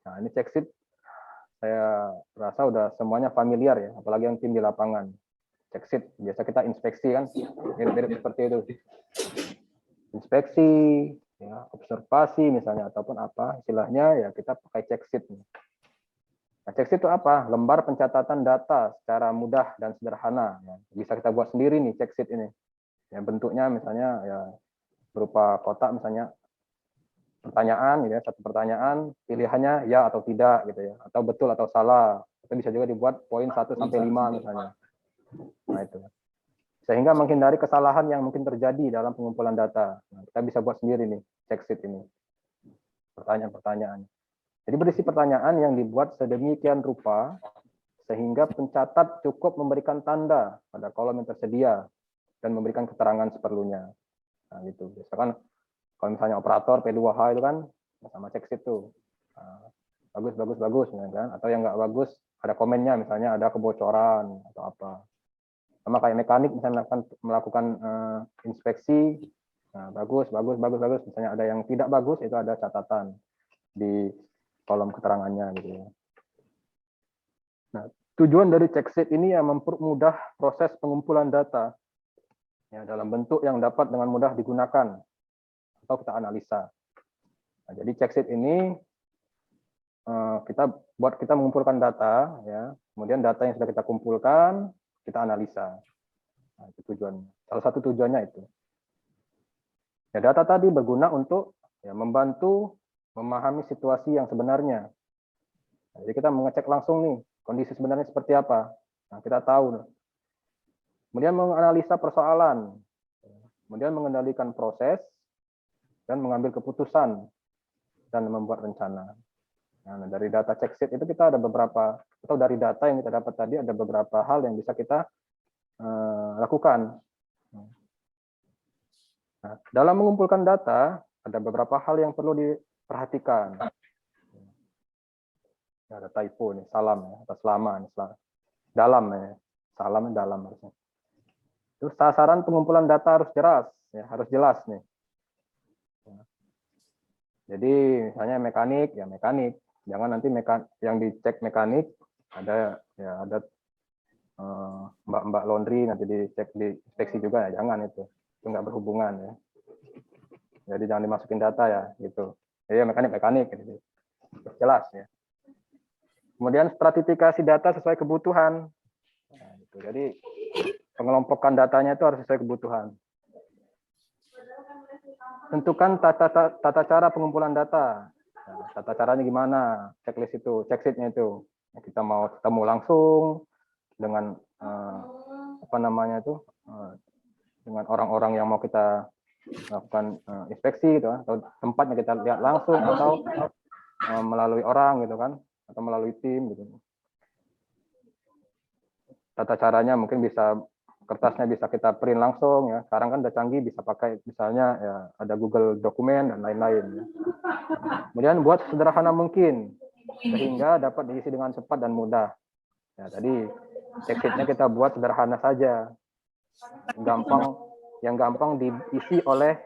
Nah, ini check sheet saya rasa udah semuanya familiar ya, apalagi yang tim di lapangan. Check sheet biasa kita inspeksi kan, mirip-mirip seperti itu. Inspeksi, ya, observasi misalnya ataupun apa istilahnya ya kita pakai check sheet. Nah, check sheet itu apa? Lembar pencatatan data secara mudah dan sederhana. Ya. Bisa kita buat sendiri nih check sheet ini. Ya, bentuknya misalnya ya berupa kotak misalnya pertanyaan, ya satu pertanyaan pilihannya ya atau tidak gitu ya, atau betul atau salah. Itu bisa juga dibuat poin 1 sampai 5 misalnya. Nah itu. Sehingga menghindari kesalahan yang mungkin terjadi dalam pengumpulan data. Nah, kita bisa buat sendiri nih check sheet ini. Pertanyaan-pertanyaan. Jadi berisi pertanyaan yang dibuat sedemikian rupa sehingga pencatat cukup memberikan tanda pada kolom yang tersedia dan memberikan keterangan seperlunya. Nah, gitu. Misalkan kalau misalnya operator P2H itu kan sama check sheet tuh. Bagus, bagus, bagus, ya kan? Atau yang nggak bagus ada komennya, misalnya ada kebocoran atau apa. Sama kayak mekanik misalnya melakukan inspeksi, nah, bagus, bagus, bagus, bagus. Misalnya ada yang tidak bagus, itu ada catatan di kolom keterangannya gitu ya. Nah, tujuan dari check sheet ini ya mempermudah proses pengumpulan data ya dalam bentuk yang dapat dengan mudah digunakan atau kita analisa. Nah, jadi check sheet ini kita mengumpulkan data ya, kemudian data yang sudah kita kumpulkan kita analisa. Nah, itu tujuannya. Salah satu tujuannya itu. Ya, data tadi berguna untuk ya, membantu memahami situasi yang sebenarnya. Nah, jadi kita mengecek langsung nih kondisi sebenarnya seperti apa. Nah, kita tahu. Kemudian menganalisa persoalan, kemudian mengendalikan proses dan mengambil keputusan dan membuat rencana. Nah, dari data check sheet itu kita ada beberapa, atau dari data yang kita dapat tadi ada beberapa hal yang bisa kita lakukan. Nah, dalam mengumpulkan data ada beberapa hal yang perlu diperhatikan. Ada typo nih, salam ya, atau selama nih, dalam ya, salam dalam harusnya. Terus sasaran pengumpulan data harus jelas, ya, harus jelas nih. Jadi misalnya mekanik, ya mekanik. Jangan nanti yang dicek mekanik ada ya ada mbak-mbak laundry nanti dicek di inspeksi juga ya, jangan itu nggak berhubungan ya. Jadi jangan dimasukin data ya gitu. Ya mekanik gitu. Jelas ya. Kemudian stratifikasi data sesuai kebutuhan. Nah, gitu. Jadi pengelompokan datanya itu harus sesuai kebutuhan. Tentukan tata cara pengumpulan data. Nah, tata caranya gimana? Checklist itu, check sheet-nya itu. Kita mau ketemu langsung dengan apa namanya itu, dengan orang-orang yang mau kita lakukan inspeksi, gitu, atau tempatnya kita lihat langsung, atau melalui orang, gitu kan, atau melalui tim, gitu. Tata caranya mungkin bisa kertasnya bisa kita print langsung ya. Sekarang kan udah canggih bisa pakai misalnya ya ada Google Dokumen dan lain-lain ya. Kemudian buat sederhana mungkin sehingga dapat diisi dengan cepat dan mudah. Ya, tadi check sheet-nya kita buat sederhana saja. Yang gampang diisi oleh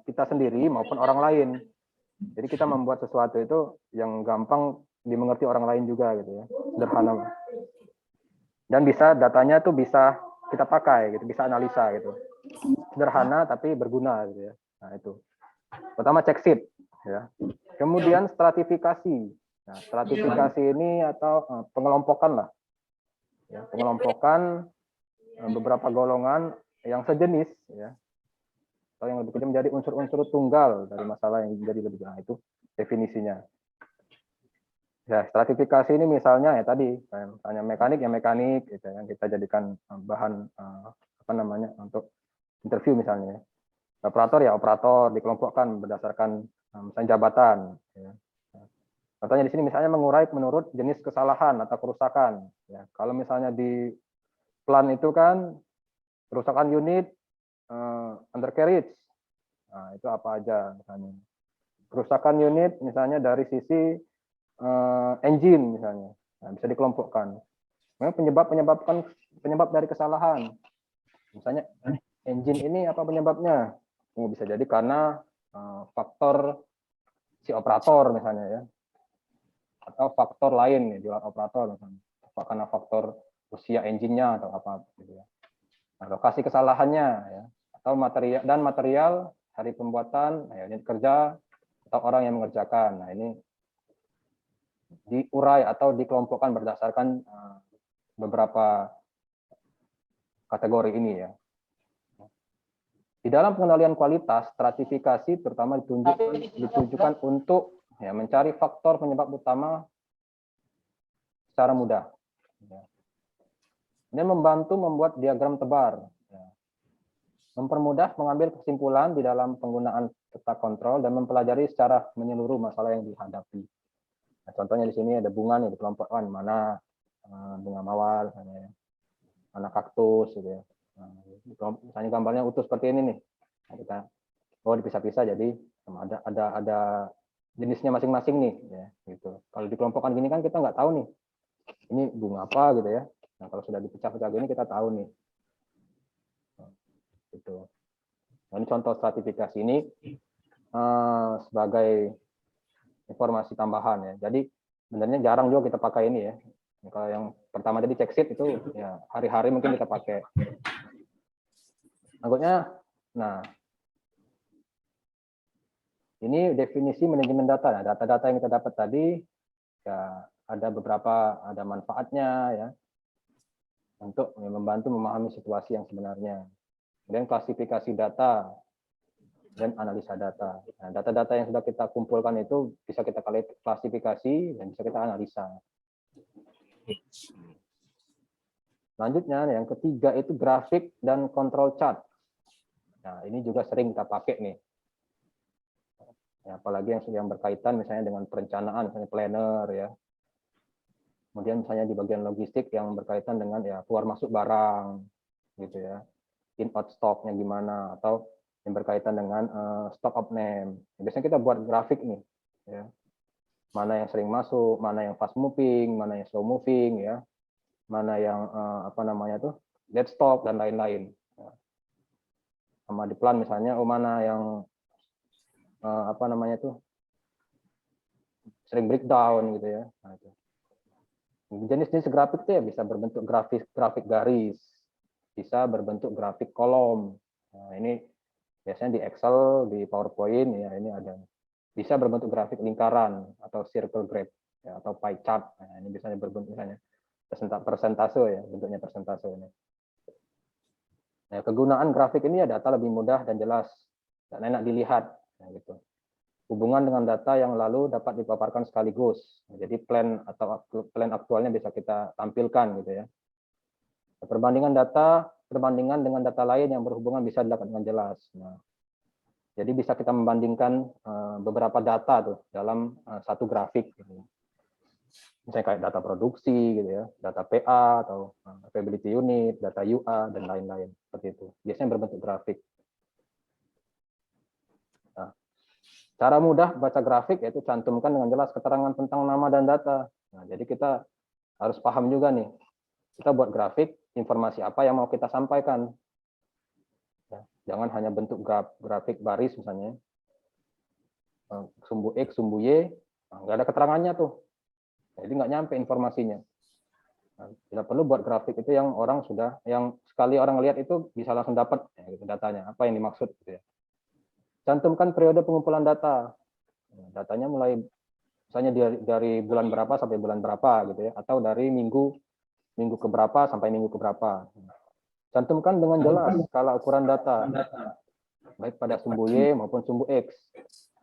kita sendiri maupun orang lain. Jadi kita membuat sesuatu itu yang gampang dimengerti orang lain juga gitu ya. Sederhana. Dan bisa datanya tuh bisa kita pakai gitu, bisa analisa gitu. Sederhana tapi berguna gitu ya. Nah, itu. Pertama check sheet, ya. Kemudian stratifikasi. Nah, stratifikasi ini atau pengelompokan lah, ya, pengelompokan beberapa golongan yang sejenis, ya, atau yang lebih kecil menjadi unsur-unsur tunggal dari masalah yang menjadi lebih nah, itu definisinya. Ya, stratifikasi ini misalnya ya tadi, misalnya mekanik ya mekanik, gitu, yang kita jadikan bahan apa namanya untuk interview misalnya. Operator ya operator dikelompokkan berdasarkan misalnya jabatan. Ya. Contohnya di sini misalnya mengurai menurut jenis kesalahan atau kerusakan. Ya, kalau misalnya di plan itu kan kerusakan unit undercarriage, nah, itu apa aja misalnya. Kerusakan unit misalnya dari sisi engine misalnya, nah, bisa dikelompokkan. Memang penyebab dari kesalahan. Misalnya engine ini apa penyebabnya? Ini bisa jadi karena faktor si operator misalnya ya, atau faktor lain nih di luar operator misalnya, karena faktor usia engine-nya atau apa gitu ya. Nah, lokasi kesalahannya ya, atau material hari pembuatan, unit kerja atau orang yang mengerjakan. Nah, ini diurai atau dikelompokkan berdasarkan beberapa kategori ini ya. Di dalam pengendalian kualitas, stratifikasi terutama ditujukan untuk ya, mencari faktor penyebab utama secara mudah. Ya. Dan membantu membuat diagram tebar. Ya. Mempermudah mengambil kesimpulan di dalam penggunaan tata kontrol dan mempelajari secara menyeluruh masalah yang dihadapi. Nah, contohnya di sini ada bunga nih dikelompokkan, mana bunga mawar, mana kaktus, gitu ya. Nah, misalnya gambarnya utuh seperti ini nih. Nah, kita dipisah-pisah jadi ada jenisnya masing-masing nih, ya, gitu. Kalau dikelompokkan gini kan kita nggak tahu nih, ini bunga apa gitu ya. Nah, kalau sudah dipecah-pecah gini kita tahu nih. Gitu. Nah, ini contoh stratifikasi ini sebagai informasi tambahan ya. Jadi sebenarnya jarang juga kita pakai ini ya. Kalau yang pertama tadi check sheet itu ya hari-hari mungkin kita pakai. Anggotnya, nah ini definisi manajemen data. Nah, data-data yang kita dapat tadi ya ada beberapa, ada manfaatnya ya untuk membantu memahami situasi yang sebenarnya. Kemudian klasifikasi data dan analisa data. Nah, data-data yang sudah kita kumpulkan itu bisa kita klasifikasi dan bisa kita analisa. Selanjutnya yang ketiga itu grafik dan control chart. Nah, ini juga sering kita pakai nih. Ya, apalagi yang berkaitan misalnya dengan perencanaan, misalnya planner ya. Kemudian misalnya di bagian logistik yang berkaitan dengan ya keluar masuk barang gitu ya. In out stock-nya gimana, atau yang berkaitan dengan stock of name. Biasanya kita buat grafik nih ya. Mana yang sering masuk, mana yang fast moving, mana yang slow moving ya. Mana yang apa namanya tuh dead stock dan lain-lain. Sama di plan misalnya mana yang apa namanya tuh sering breakdown gitu ya. Nah, itu. Jenis-jenis grafik itu ya bisa berbentuk grafik garis, bisa berbentuk grafik kolom. Nah, ini biasanya di Excel, di PowerPoint ya ini ada. Bisa berbentuk grafik lingkaran atau circle graph ya, atau pie chart. Nah, ini biasanya berbentuk misalnya persentase ya, bentuknya persentase ini. Nah, kegunaan grafik ini ya data lebih mudah dan jelas dan enak dilihat. Nah, gitu. Hubungan dengan data yang lalu dapat dipaparkan sekaligus. Jadi plan aktualnya bisa kita tampilkan gitu ya. Perbandingan dengan data lain yang berhubungan bisa dilakukan dengan jelas. Nah, jadi bisa kita membandingkan beberapa data tuh dalam satu grafik. Gitu. Misalnya kayak data produksi gitu ya, data PA atau availability unit, data UA dan lain-lain seperti itu. Biasanya berbentuk grafik. Nah, cara mudah baca grafik yaitu cantumkan dengan jelas keterangan tentang nama dan data. Nah, jadi kita harus paham juga nih. Kita buat grafik, informasi apa yang mau kita sampaikan. Ya, jangan hanya bentuk grafik baris misalnya. Sumbu X, sumbu Y, nggak ada keterangannya tuh. Jadi nggak nyampe informasinya. Nah, tidak perlu buat grafik itu yang sekali orang lihat itu bisa langsung dapat ya, gitu, datanya, apa yang dimaksud. Gitu ya. cantumkan periode pengumpulan data. Datanya mulai misalnya dari bulan berapa sampai bulan berapa gitu ya, atau dari minggu ke berapa sampai minggu ke berapa. Cantumkan dengan jelas skala ukuran data, baik pada sumbu Y maupun sumbu X.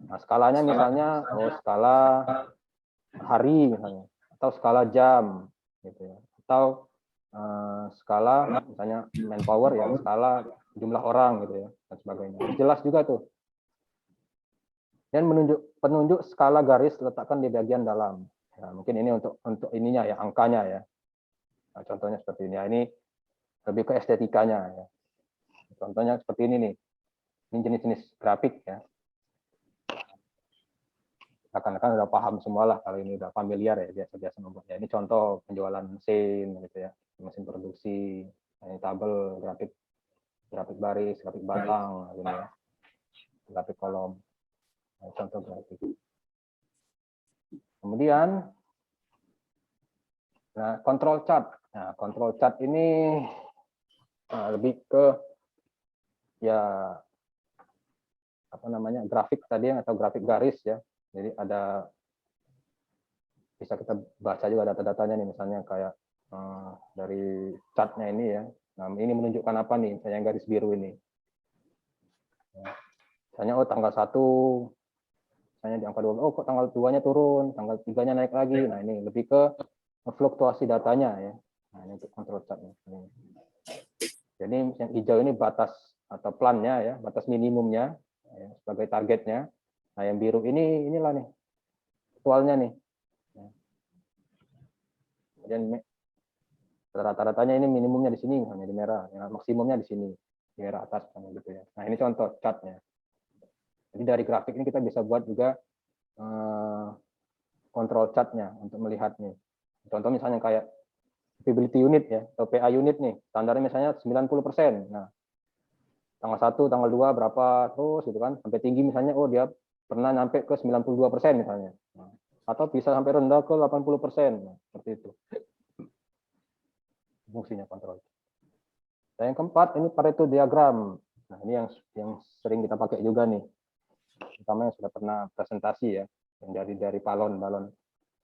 Nah, skalanya misalnya skala hari misalnya, atau skala jam gitu ya, atau skala misalnya manpower ya, skala jumlah orang gitu ya, dan sebagainya. Jelas juga tuh. Dan penunjuk skala garis letakkan di bagian dalam. Nah, mungkin ini untuk ininya ya, angkanya ya. Nah, contohnya seperti ini. Ya, ini lebih ke estetikanya ya. Contohnya seperti ini nih. Ini jenis-jenis grafik ya. Akan udah paham semua lah kalau ini udah familiar ya, biasa-biasa membuatnya. Ini contoh penjualan mesin gitu ya, mesin produksi. Ini tabel grafik baris, grafik batang gitu ya. Grafik kolom. Contoh grafik. Kemudian control chart. Nah, control chart ini lebih ke ya apa namanya, grafik tadi atau grafik garis ya. Jadi ada bisa kita baca juga data-datanya nih, misalnya kayak dari chartnya ini ya. Nah, ini menunjukkan apa nih? Misalnya yang garis biru ini. Misalnya tanggal 1 misalnya di angka 2, kok tanggal 2-nya turun, tanggal 3-nya naik lagi. Nah, ini lebih ke fluktuasi datanya ya. Nah, ini untuk control chart. Jadi yang hijau ini batas atau plannya ya, batas minimumnya ya, sebagai targetnya. Nah, yang biru inilah nih aktualnya nih. Kemudian rata-ratanya ini minimumnya di sini, misalnya di merah, ya, maksimumnya di sini, di merah atas gitu ya. Nah, ini contoh chartnya. Jadi dari grafik ini kita bisa buat juga control chartnya untuk melihatnya. Contoh misalnya kayak capability unit ya, atau PA unit nih, standarnya misalnya 90%. Nah, tanggal 1, tanggal 2 berapa terus gitu kan, sampai tinggi misalnya, dia pernah sampai ke 92% misalnya. Nah, atau bisa sampai rendah ke 80%. Nah, seperti itu. Fungsinya kontrol. Dan yang keempat, ini Pareto diagram. Nah, ini yang sering kita pakai juga nih. Terutama yang sudah pernah presentasi ya, yang dari balon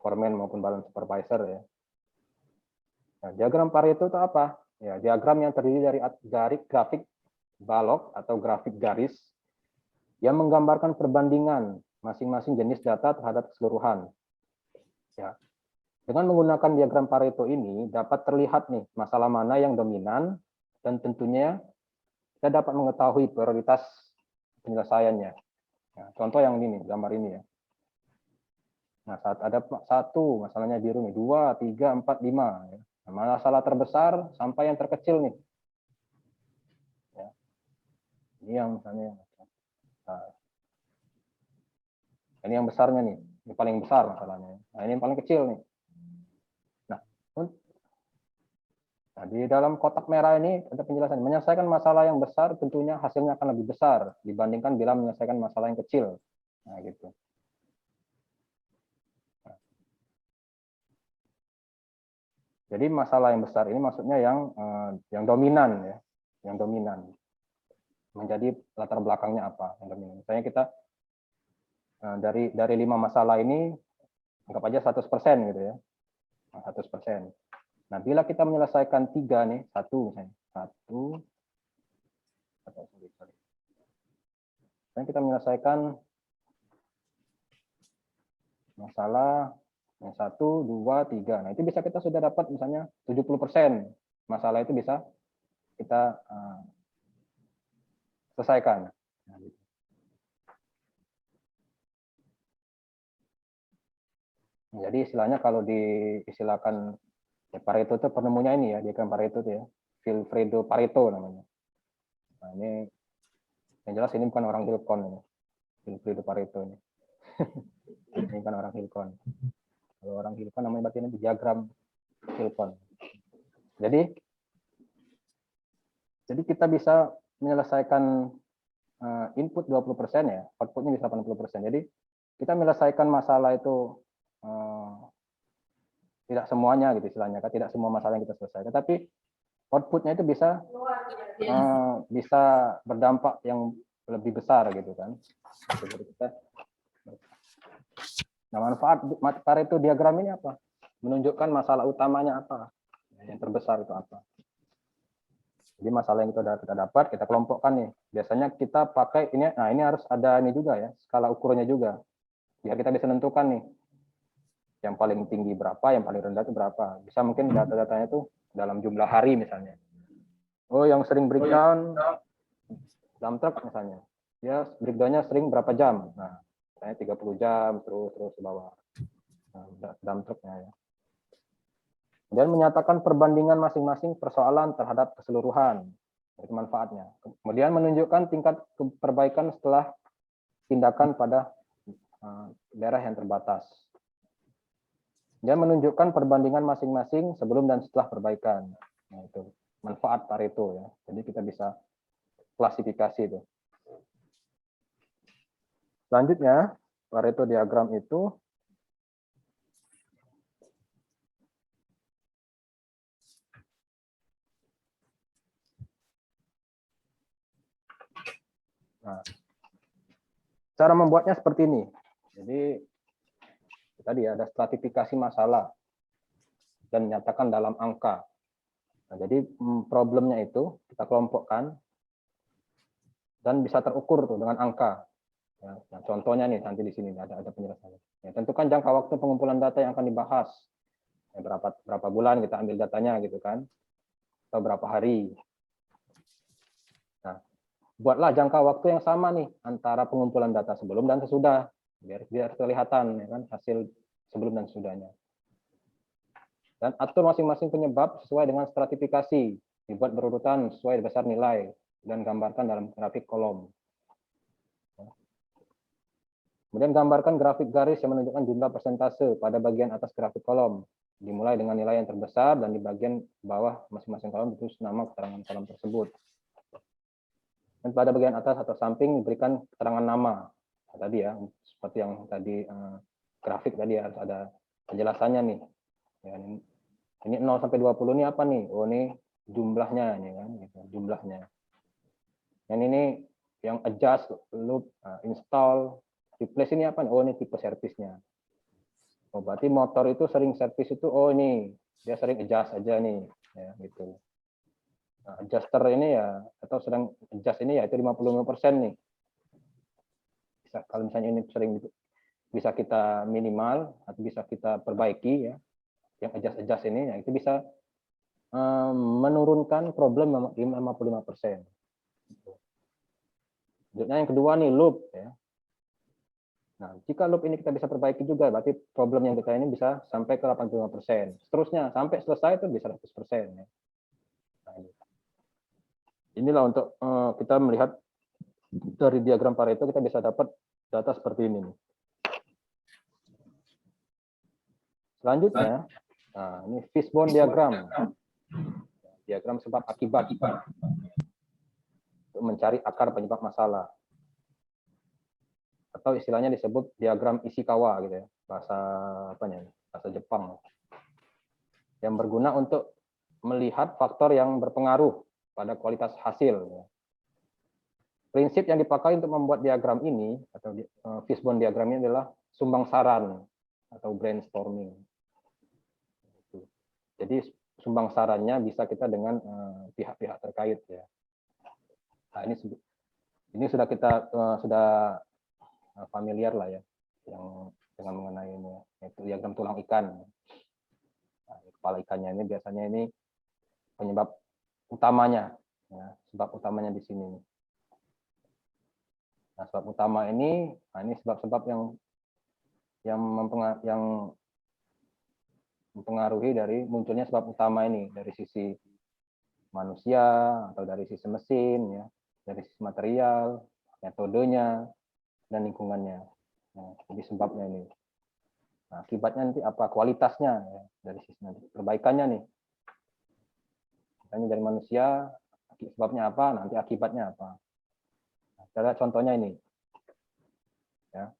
foreman maupun balon supervisor ya. Nah, diagram Pareto itu apa? Ya, diagram yang terdiri dari grafik balok atau grafik garis yang menggambarkan perbandingan masing-masing jenis data terhadap keseluruhan. Ya. Dengan menggunakan diagram Pareto ini dapat terlihat nih masalah mana yang dominan, dan tentunya kita dapat mengetahui prioritas penyelesaiannya. Nah, contoh yang ini, gambar ini ya. Nah, saat ada 1, masalahnya biru nih, 2, 3, 4, 5. Ya. Nah, masalah terbesar sampai yang terkecil nih. Ya. Ini yang misalnya, ini yang besarnya nih, ini paling besar masalahnya. Nah, ini yang paling kecil nih. Nah, di dalam kotak merah ini ada penjelasan. Menyelesaikan masalah yang besar tentunya hasilnya akan lebih besar dibandingkan bila menyelesaikan masalah yang kecil. Nah, gitu. Jadi masalah yang besar ini maksudnya yang dominan ya, yang dominan. Menjadi latar belakangnya apa yang dominan. Misalnya kita dari 5 masalah ini anggap aja 100% gitu ya. 100%. Nah, bila kita menyelesaikan 3 nih, 1 misalnya, 1, dan kita menyelesaikan masalah yang 1, 2, 3. Nah, itu bisa kita sudah dapat misalnya 70% masalah itu bisa kita selesaikan. Nah, gitu. Jadi istilahnya kalau diistilahkan ya, Pareto itu penemunya ini ya, diagram Pareto itu ya, Vilfredo Pareto namanya. Nah, ini yang jelas ini bukan orang Hilcon ini, Vilfredo Pareto ini. Ini kan orang Hilcon. Kalau orang Hilcon namanya berarti ini diagram Hilcon. Jadi kita bisa menyelesaikan input 20% ya, outputnya bisa 80%. Jadi kita menyelesaikan masalah itu tidak semuanya gitu istilahnya, kan tidak semua masalah yang kita selesaikan, tapi outputnya itu bisa berdampak yang lebih besar gitu kan. Jadi kita, nah manfaat Pareto diagram ini apa? Menunjukkan masalah utamanya apa, yang terbesar itu apa. Jadi masalah yang kita dapat, kita kelompokkan nih. Biasanya kita pakai ini, nah ini harus ada ini juga ya, skala ukurnya juga. Biar kita bisa menentukan nih, yang paling tinggi berapa, yang paling rendah itu berapa. Bisa mungkin data-datanya itu dalam jumlah hari misalnya. Oh, yang sering breakdown dump truck misalnya. Ya, breakdown-nya sering berapa jam. Nah, misalnya 30 jam, terus ke bawah. Nah, dump truck-nya ya. Dan menyatakan perbandingan masing-masing persoalan terhadap keseluruhan dari manfaatnya. Kemudian menunjukkan tingkat perbaikan setelah tindakan pada daerah yang terbatas. Dan menunjukkan perbandingan masing-masing sebelum dan setelah perbaikan. Nah, itu manfaat Pareto ya. Jadi kita bisa klasifikasi itu. Selanjutnya, Pareto diagram itu cara membuatnya seperti ini. Jadi tadi ada stratifikasi masalah dan menyatakan dalam angka. Nah, jadi problemnya itu kita kelompokkan dan bisa terukur tuh dengan angka. Ya, nah, contohnya nih nanti di sini ada penjelasannya. Ya, tentukan jangka waktu pengumpulan data yang akan dibahas. Ya, berapa bulan kita ambil datanya gitu kan? Atau berapa hari? Nah, buatlah jangka waktu yang sama nih antara pengumpulan data sebelum dan sesudah, biar kelihatan ya kan hasil sebelum dan sesudahnya. Dan atur masing-masing penyebab sesuai dengan stratifikasi, dibuat berurutan sesuai besar nilai dan gambarkan dalam grafik kolom. Kemudian gambarkan grafik garis yang menunjukkan jumlah persentase pada bagian atas grafik kolom, dimulai dengan nilai yang terbesar dan di bagian bawah masing-masing kolom ditulis nama keterangan kolom tersebut. Dan pada bagian atas atau samping diberikan keterangan nama. Nah, tadi ya, seperti yang tadi grafik tadi harus ada penjelasannya nih. Ya, ini 0 sampai 20 ini apa nih? Oh, ini jumlahnya nih kan, gitu, jumlahnya. Yang ini yang adjust, loop, install, replace ini apa nih? Oh, ini tipe servisnya. Oh, berarti motor itu sering servis itu, oh ini dia sering adjust aja nih, ya gitu. Nah, adjuster ini ya, atau sedang adjust ini ya itu 55% nih. Bisa, kalau misalnya ini sering bisa kita minimal atau bisa kita perbaiki ya, yang adjust ini ya itu bisa menurunkan problem 55%. Selanjutnya yang kedua nih loop ya. Nah, jika loop ini kita bisa perbaiki juga, berarti problem yang kita ini bisa sampai ke 85%. Seterusnya sampai selesai itu bisa 100%. Ya. Nah, inilah untuk kita melihat dari diagram Pareto kita bisa dapat data seperti ini. Selanjutnya, nah, ini fishbone diagram. Diagram sebab akibat. Untuk mencari akar penyebab masalah. Atau istilahnya disebut diagram Ishikawa gitu ya. Bahasa apanya? Bahasa Jepang. Yang berguna untuk melihat faktor yang berpengaruh pada kualitas hasil. Prinsip yang dipakai untuk membuat diagram ini atau fishbone diagram ini adalah sumbang saran atau brainstorming. Jadi sumbang sarannya bisa kita dengan pihak-pihak terkait ya. Nah, ini sudah kita sudah familiar lah ya yang dengan mengenai ini yaitu diagram tulang ikan. Nah, kepala ikannya ini biasanya ini penyebab utamanya ya, sebab utamanya di sini. Nah, sebab utama ini, nah ini sebab-sebab yang mempengaruhi dari munculnya sebab utama ini dari sisi manusia atau dari sisi mesin ya, dari sisi material, metodenya dan lingkungannya. Nah, jadi sebabnya ini. Nah, akibatnya nanti apa? Kualitasnya ya, dari sisi nanti perbaikannya nih. Misalnya dari manusia sebabnya apa, nanti akibatnya apa. Nah, kita lihat contohnya ini. Ya.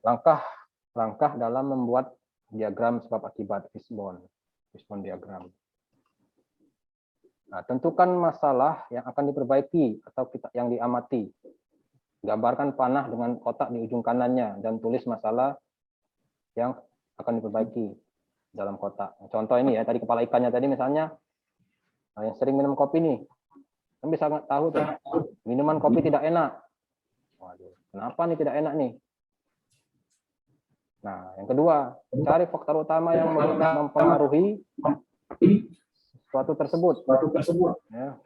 Langkah dalam membuat diagram sebab akibat fishbone diagram. Nah, tentukan masalah yang akan diperbaiki atau yang diamati. Gambarkan panah dengan kotak di ujung kanannya dan tulis masalah yang akan diperbaiki dalam kotak. Contoh ini ya, tadi kepala ikannya tadi misalnya, yang sering minum kopi nih, kan bisa nggak tahu tuh, minuman kopi tidak enak. Waduh, kenapa nih tidak enak nih? Nah, yang kedua, cari faktor utama yang mempengaruhi suatu tersebut. Ya.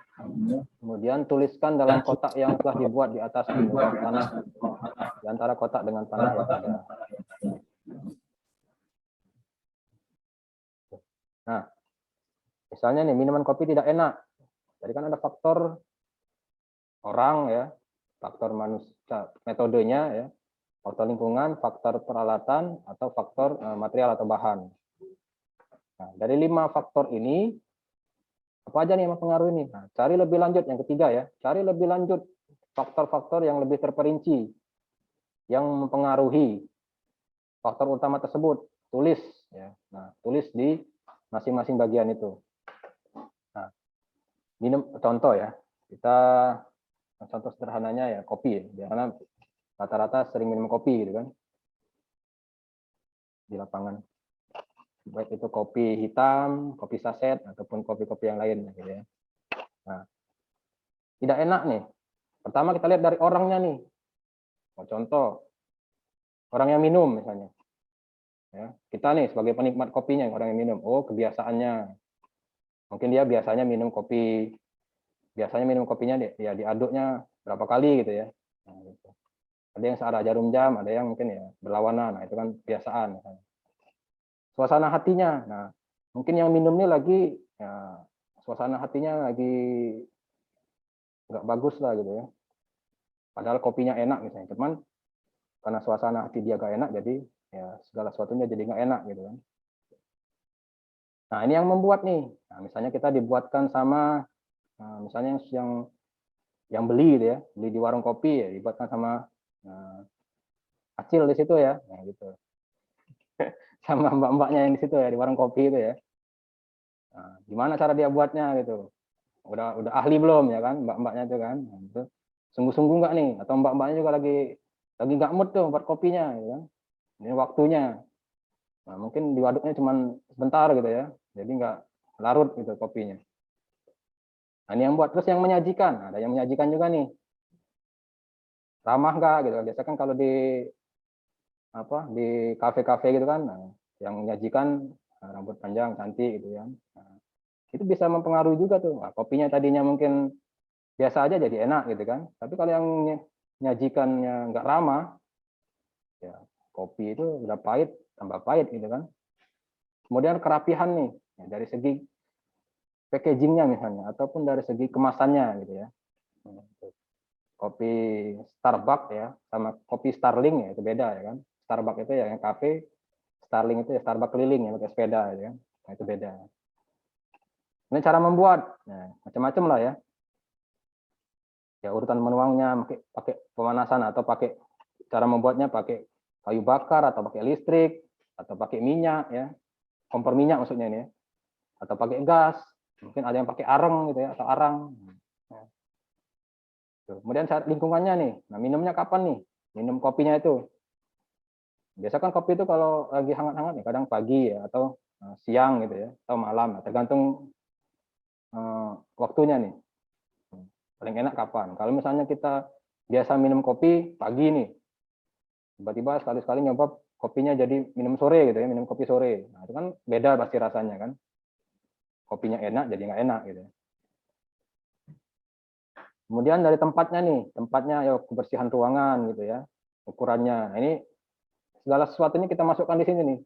Kemudian tuliskan dalam kotak yang telah dibuat di atas tanah, di antara kotak dengan tanah yang ada. Nah, misalnya nih minuman kopi tidak enak. Tadi kan ada faktor orang ya, faktor manusia, metodenya ya, faktor lingkungan, faktor peralatan, atau faktor material atau bahan. Nah, dari 5 faktor ini, apa aja nih yang mempengaruhi ini? Nah, cari lebih lanjut, yang ketiga ya, cari lebih lanjut faktor-faktor yang lebih terperinci, yang mempengaruhi faktor utama tersebut, tulis ya. Nah, tulis di masing-masing bagian itu. Nah, contoh ya, kita contoh sederhananya ya kopi ya, karena rata-rata sering minum kopi gitu kan di lapangan, baik itu kopi hitam, kopi saset ataupun kopi-kopi yang lain gitu ya. Nah, tidak enak nih. Pertama kita lihat dari orangnya nih. Contoh orang yang minum misalnya. Ya, kita nih sebagai penikmat kopinya, orang yang minum, oh kebiasaannya. Mungkin dia biasanya minum kopinya ya diaduknya berapa kali gitu ya. Nah, gitu. Ada yang searah jarum jam, ada yang mungkin ya berlawanan. Nah, itu kan kebiasaan. Misalnya. Suasana hatinya, nah mungkin yang minum ini lagi ya, suasana hatinya lagi nggak bagus lah gitu ya. Padahal kopinya enak misalnya, cuman karena suasana hati dia gak enak, jadi ya segala sesuatunya jadi nggak enak gitu kan. Nah ini yang membuat nih, nah, misalnya kita dibuatkan sama, misalnya yang beli gitu ya, beli di warung kopi ya, dibuatkan sama Acil di situ ya, nah gitu. Sama mbak-mbaknya yang di situ ya di warung kopi itu ya. Nah, gimana cara dia buatnya gitu? Udah ahli belum ya kan mbak-mbaknya itu kan? Nah, itu sungguh-sungguh nggak nih? Atau mbak-mbaknya juga lagi nggak mood tuh buat kopinya, gitu kan? Ini waktunya. Nah, mungkin diaduknya cuma sebentar gitu ya, jadi nggak larut gitu kopinya. Nah, ini yang buat, terus yang menyajikan, ada yang menyajikan juga nih, ramah nggak gitu. Biasa kan kalau di kafe-kafe gitu kan, nah, yang menyajikan rambut panjang cantik gitu ya, nah, itu bisa mempengaruhi juga tuh. Nah, kopinya tadinya mungkin biasa aja jadi enak gitu kan, tapi kalau yang menyajikannya nggak ramah, ya kopi itu udah pahit tambah pahit gitu kan. Kemudian kerapihan nih, ya, dari segi packagingnya misalnya, ataupun dari segi kemasannya gitu ya. Kopi Starbucks ya, sama kopi Starling ya itu beda ya kan. Starbucks itu ya yang kafe, Starling itu ya Starbucks keliling ya pakai sepeda gitu kan. Nah, itu beda. Ini cara membuat, nah, macam-macam lah ya. Ya urutan menuangnya, pakai pemanasan atau pakai cara membuatnya pakai kayu bakar atau pakai listrik atau pakai minyak ya, kompor minyak maksudnya ini ya, atau pakai gas, mungkin ada yang pakai areng gitu ya atau arang. Kemudian saat lingkungannya nih, nah minumnya kapan nih? Minum kopinya itu. Biasa kan kopi itu kalau lagi hangat-hangat nih, kadang pagi ya atau siang gitu ya, atau malam, tergantung waktunya nih. Paling enak kapan? Kalau misalnya kita biasa minum kopi pagi nih, tiba-tiba sekali-sekali nyoba kopinya jadi minum sore gitu ya, minum kopi sore. Nah, itu kan beda pasti rasanya kan. Kopinya enak jadi nggak enak gitu. Kemudian dari tempatnya nih, tempatnya ya kebersihan ruangan gitu ya, ukurannya. Nah, ini segala sesuatunya kita masukkan di sini nih.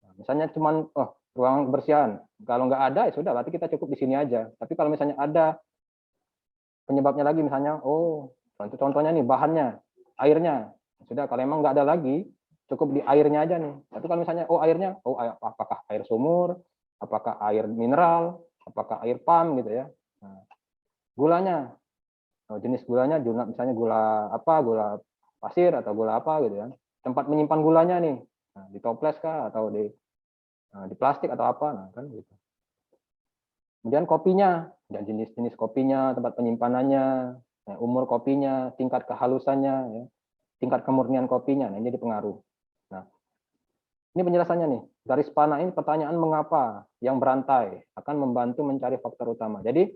Nah, misalnya cuman ruangan kebersihan, kalau nggak ada ya sudah, berarti kita cukup di sini aja. Tapi kalau misalnya ada penyebabnya lagi, misalnya contohnya nih bahannya, airnya, sudah kalau emang nggak ada lagi, cukup di airnya aja nih. Tapi kalau misalnya airnya, apakah air sumur, apakah air mineral, apakah air pump gitu ya. Nah, gulanya, jenis gulanya misalnya gula apa, gula pasir atau gula apa gitu ya. Tempat menyimpan gulanya nih, nah, di toples kah atau di plastik atau apa, nah kan gitu. Kemudian kopinya, dan jenis-jenis kopinya, tempat penyimpanannya, umur kopinya, tingkat kehalusannya, ya, tingkat kemurnian kopinya. Nah, ini jadi pengaruh. Nah, ini penjelasannya nih. Garis panah ini pertanyaan mengapa yang berantai akan membantu mencari faktor utama. Jadi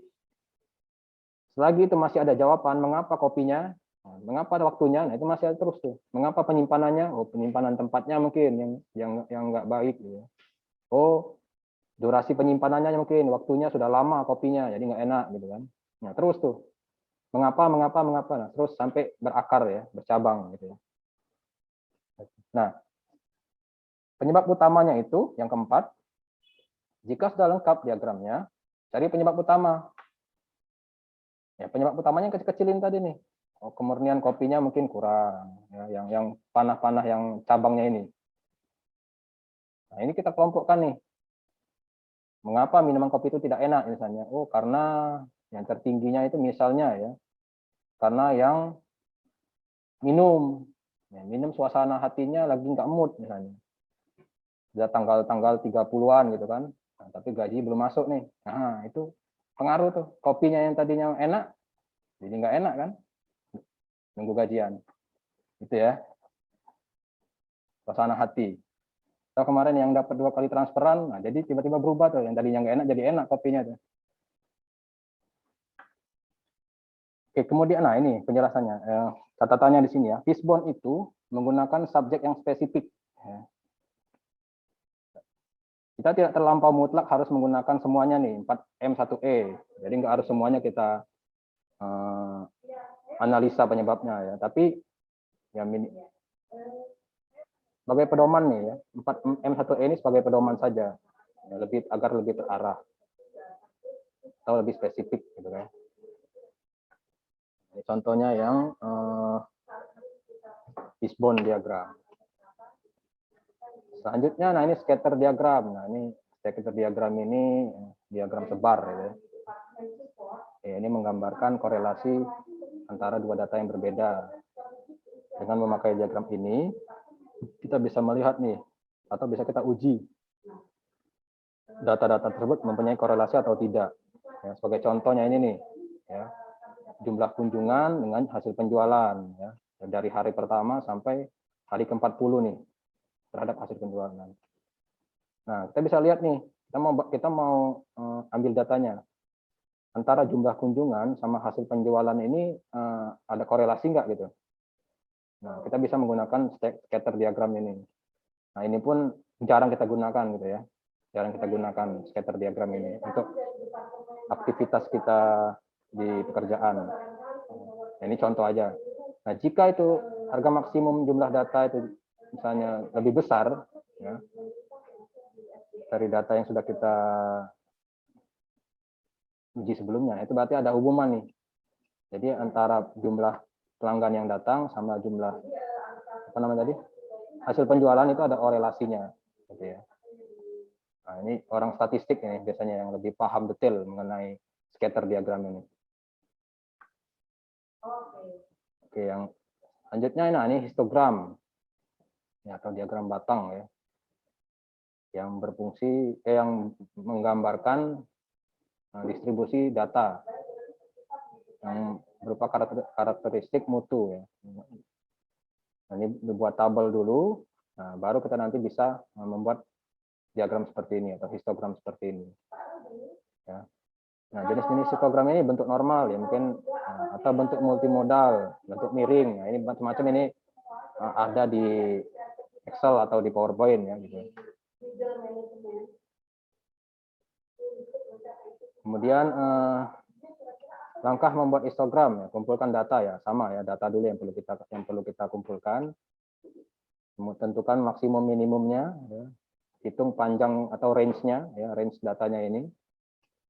selagi itu masih ada jawaban mengapa kopinya, mengapa ada waktunya, nah itu masih ada terus tuh. Mengapa penyimpanannya? Oh, penyimpanan tempatnya mungkin yang nggak baik. Gitu. Oh, durasi penyimpanannya mungkin waktunya sudah lama kopinya, jadi nggak enak gitu kan. Nah terus tuh mengapa, nah, terus sampai berakar ya, bercabang gitu ya. Nah penyebab utamanya itu yang keempat, jika sudah lengkap diagramnya, cari penyebab utama. Ya penyebab utamanya yang kecil-kecilin tadi nih. Oh, kemurnian kopinya mungkin kurang, ya, yang panah-panah yang cabangnya ini. Nah ini kita kelompokkan nih. Mengapa minuman kopi itu tidak enak misalnya? Oh, karena yang tertingginya itu misalnya ya, karena yang minum, ya, minum suasana hatinya lagi nggak mood misalnya. Sudah tanggal 30-an gitu kan, nah, tapi gaji belum masuk nih. Nah, itu pengaruh tuh. Kopinya yang tadinya enak, jadi nggak enak kan, nunggu gajian. Gitu ya, suasana hati. Atau kemarin yang dapat 2 kali transferan, nah jadi tiba-tiba berubah tuh, yang tadinya nggak enak jadi enak kopinya tuh. Oke, kemudian nah ini penjelasannya. Catatannya di sini ya. Fishbone itu menggunakan subjek yang spesifik. Ya. Kita tidak terlampau mutlak harus menggunakan semuanya nih 4M1E. Jadi nggak harus semuanya kita analisa penyebabnya ya. Tapi ya sebagai pedoman nih ya, 4M1E ini sebagai pedoman saja. Ya, agar lebih terarah atau lebih spesifik gitu kan. Ini contohnya yang fishbone diagram. Selanjutnya, nah ini scatter diagram. Nah ini scatter diagram ini diagram sebar. Ya. Ya, ini menggambarkan korelasi antara dua data yang berbeda. Dengan memakai diagram ini, kita bisa melihat nih, atau bisa kita uji data-data tersebut mempunyai korelasi atau tidak. Ya, sebagai contohnya ini nih, ya, jumlah kunjungan dengan hasil penjualan, ya, dari hari pertama sampai hari ke-40 nih terhadap hasil penjualan. Nah, kita bisa lihat nih, kita mau ambil datanya antara jumlah kunjungan sama hasil penjualan ini ada korelasi nggak gitu. Nah, kita bisa menggunakan scatter diagram ini. Nah, ini pun jarang kita gunakan gitu ya. Jarang kita gunakan scatter diagram ini untuk aktivitas kita di pekerjaan. Nah, ini contoh aja. Nah, jika itu harga maksimum jumlah data itu misalnya lebih besar, ya, dari data yang sudah kita uji sebelumnya, itu berarti ada hubungan nih. Jadi antara jumlah pelanggan yang datang sama jumlah apa namanya tadi hasil penjualan itu ada korelasinya, gitu ya. Nah, ini orang statistik ini biasanya yang lebih paham detail mengenai scatter diagram ini. Oke, yang selanjutnya nah ini histogram ya, atau diagram batang ya, yang berfungsi yang menggambarkan distribusi data yang berupa karakteristik mutu ya. Nah, ini dibuat tabel dulu, nah, baru kita nanti bisa membuat diagram seperti ini atau histogram seperti ini. Ya. Nah, jenis-jenis histogram ini bentuk normal ya mungkin atau bentuk multimodal, bentuk miring. Nah, ini macam-macam ini ada di Excel atau di PowerPoint ya gitu. Kemudian langkah membuat histogram ya, kumpulkan data ya, sama ya, data dulu yang perlu kita kumpulkan. Tentukan maksimum minimumnya ya. Hitung panjang atau range-nya ya, range datanya ini.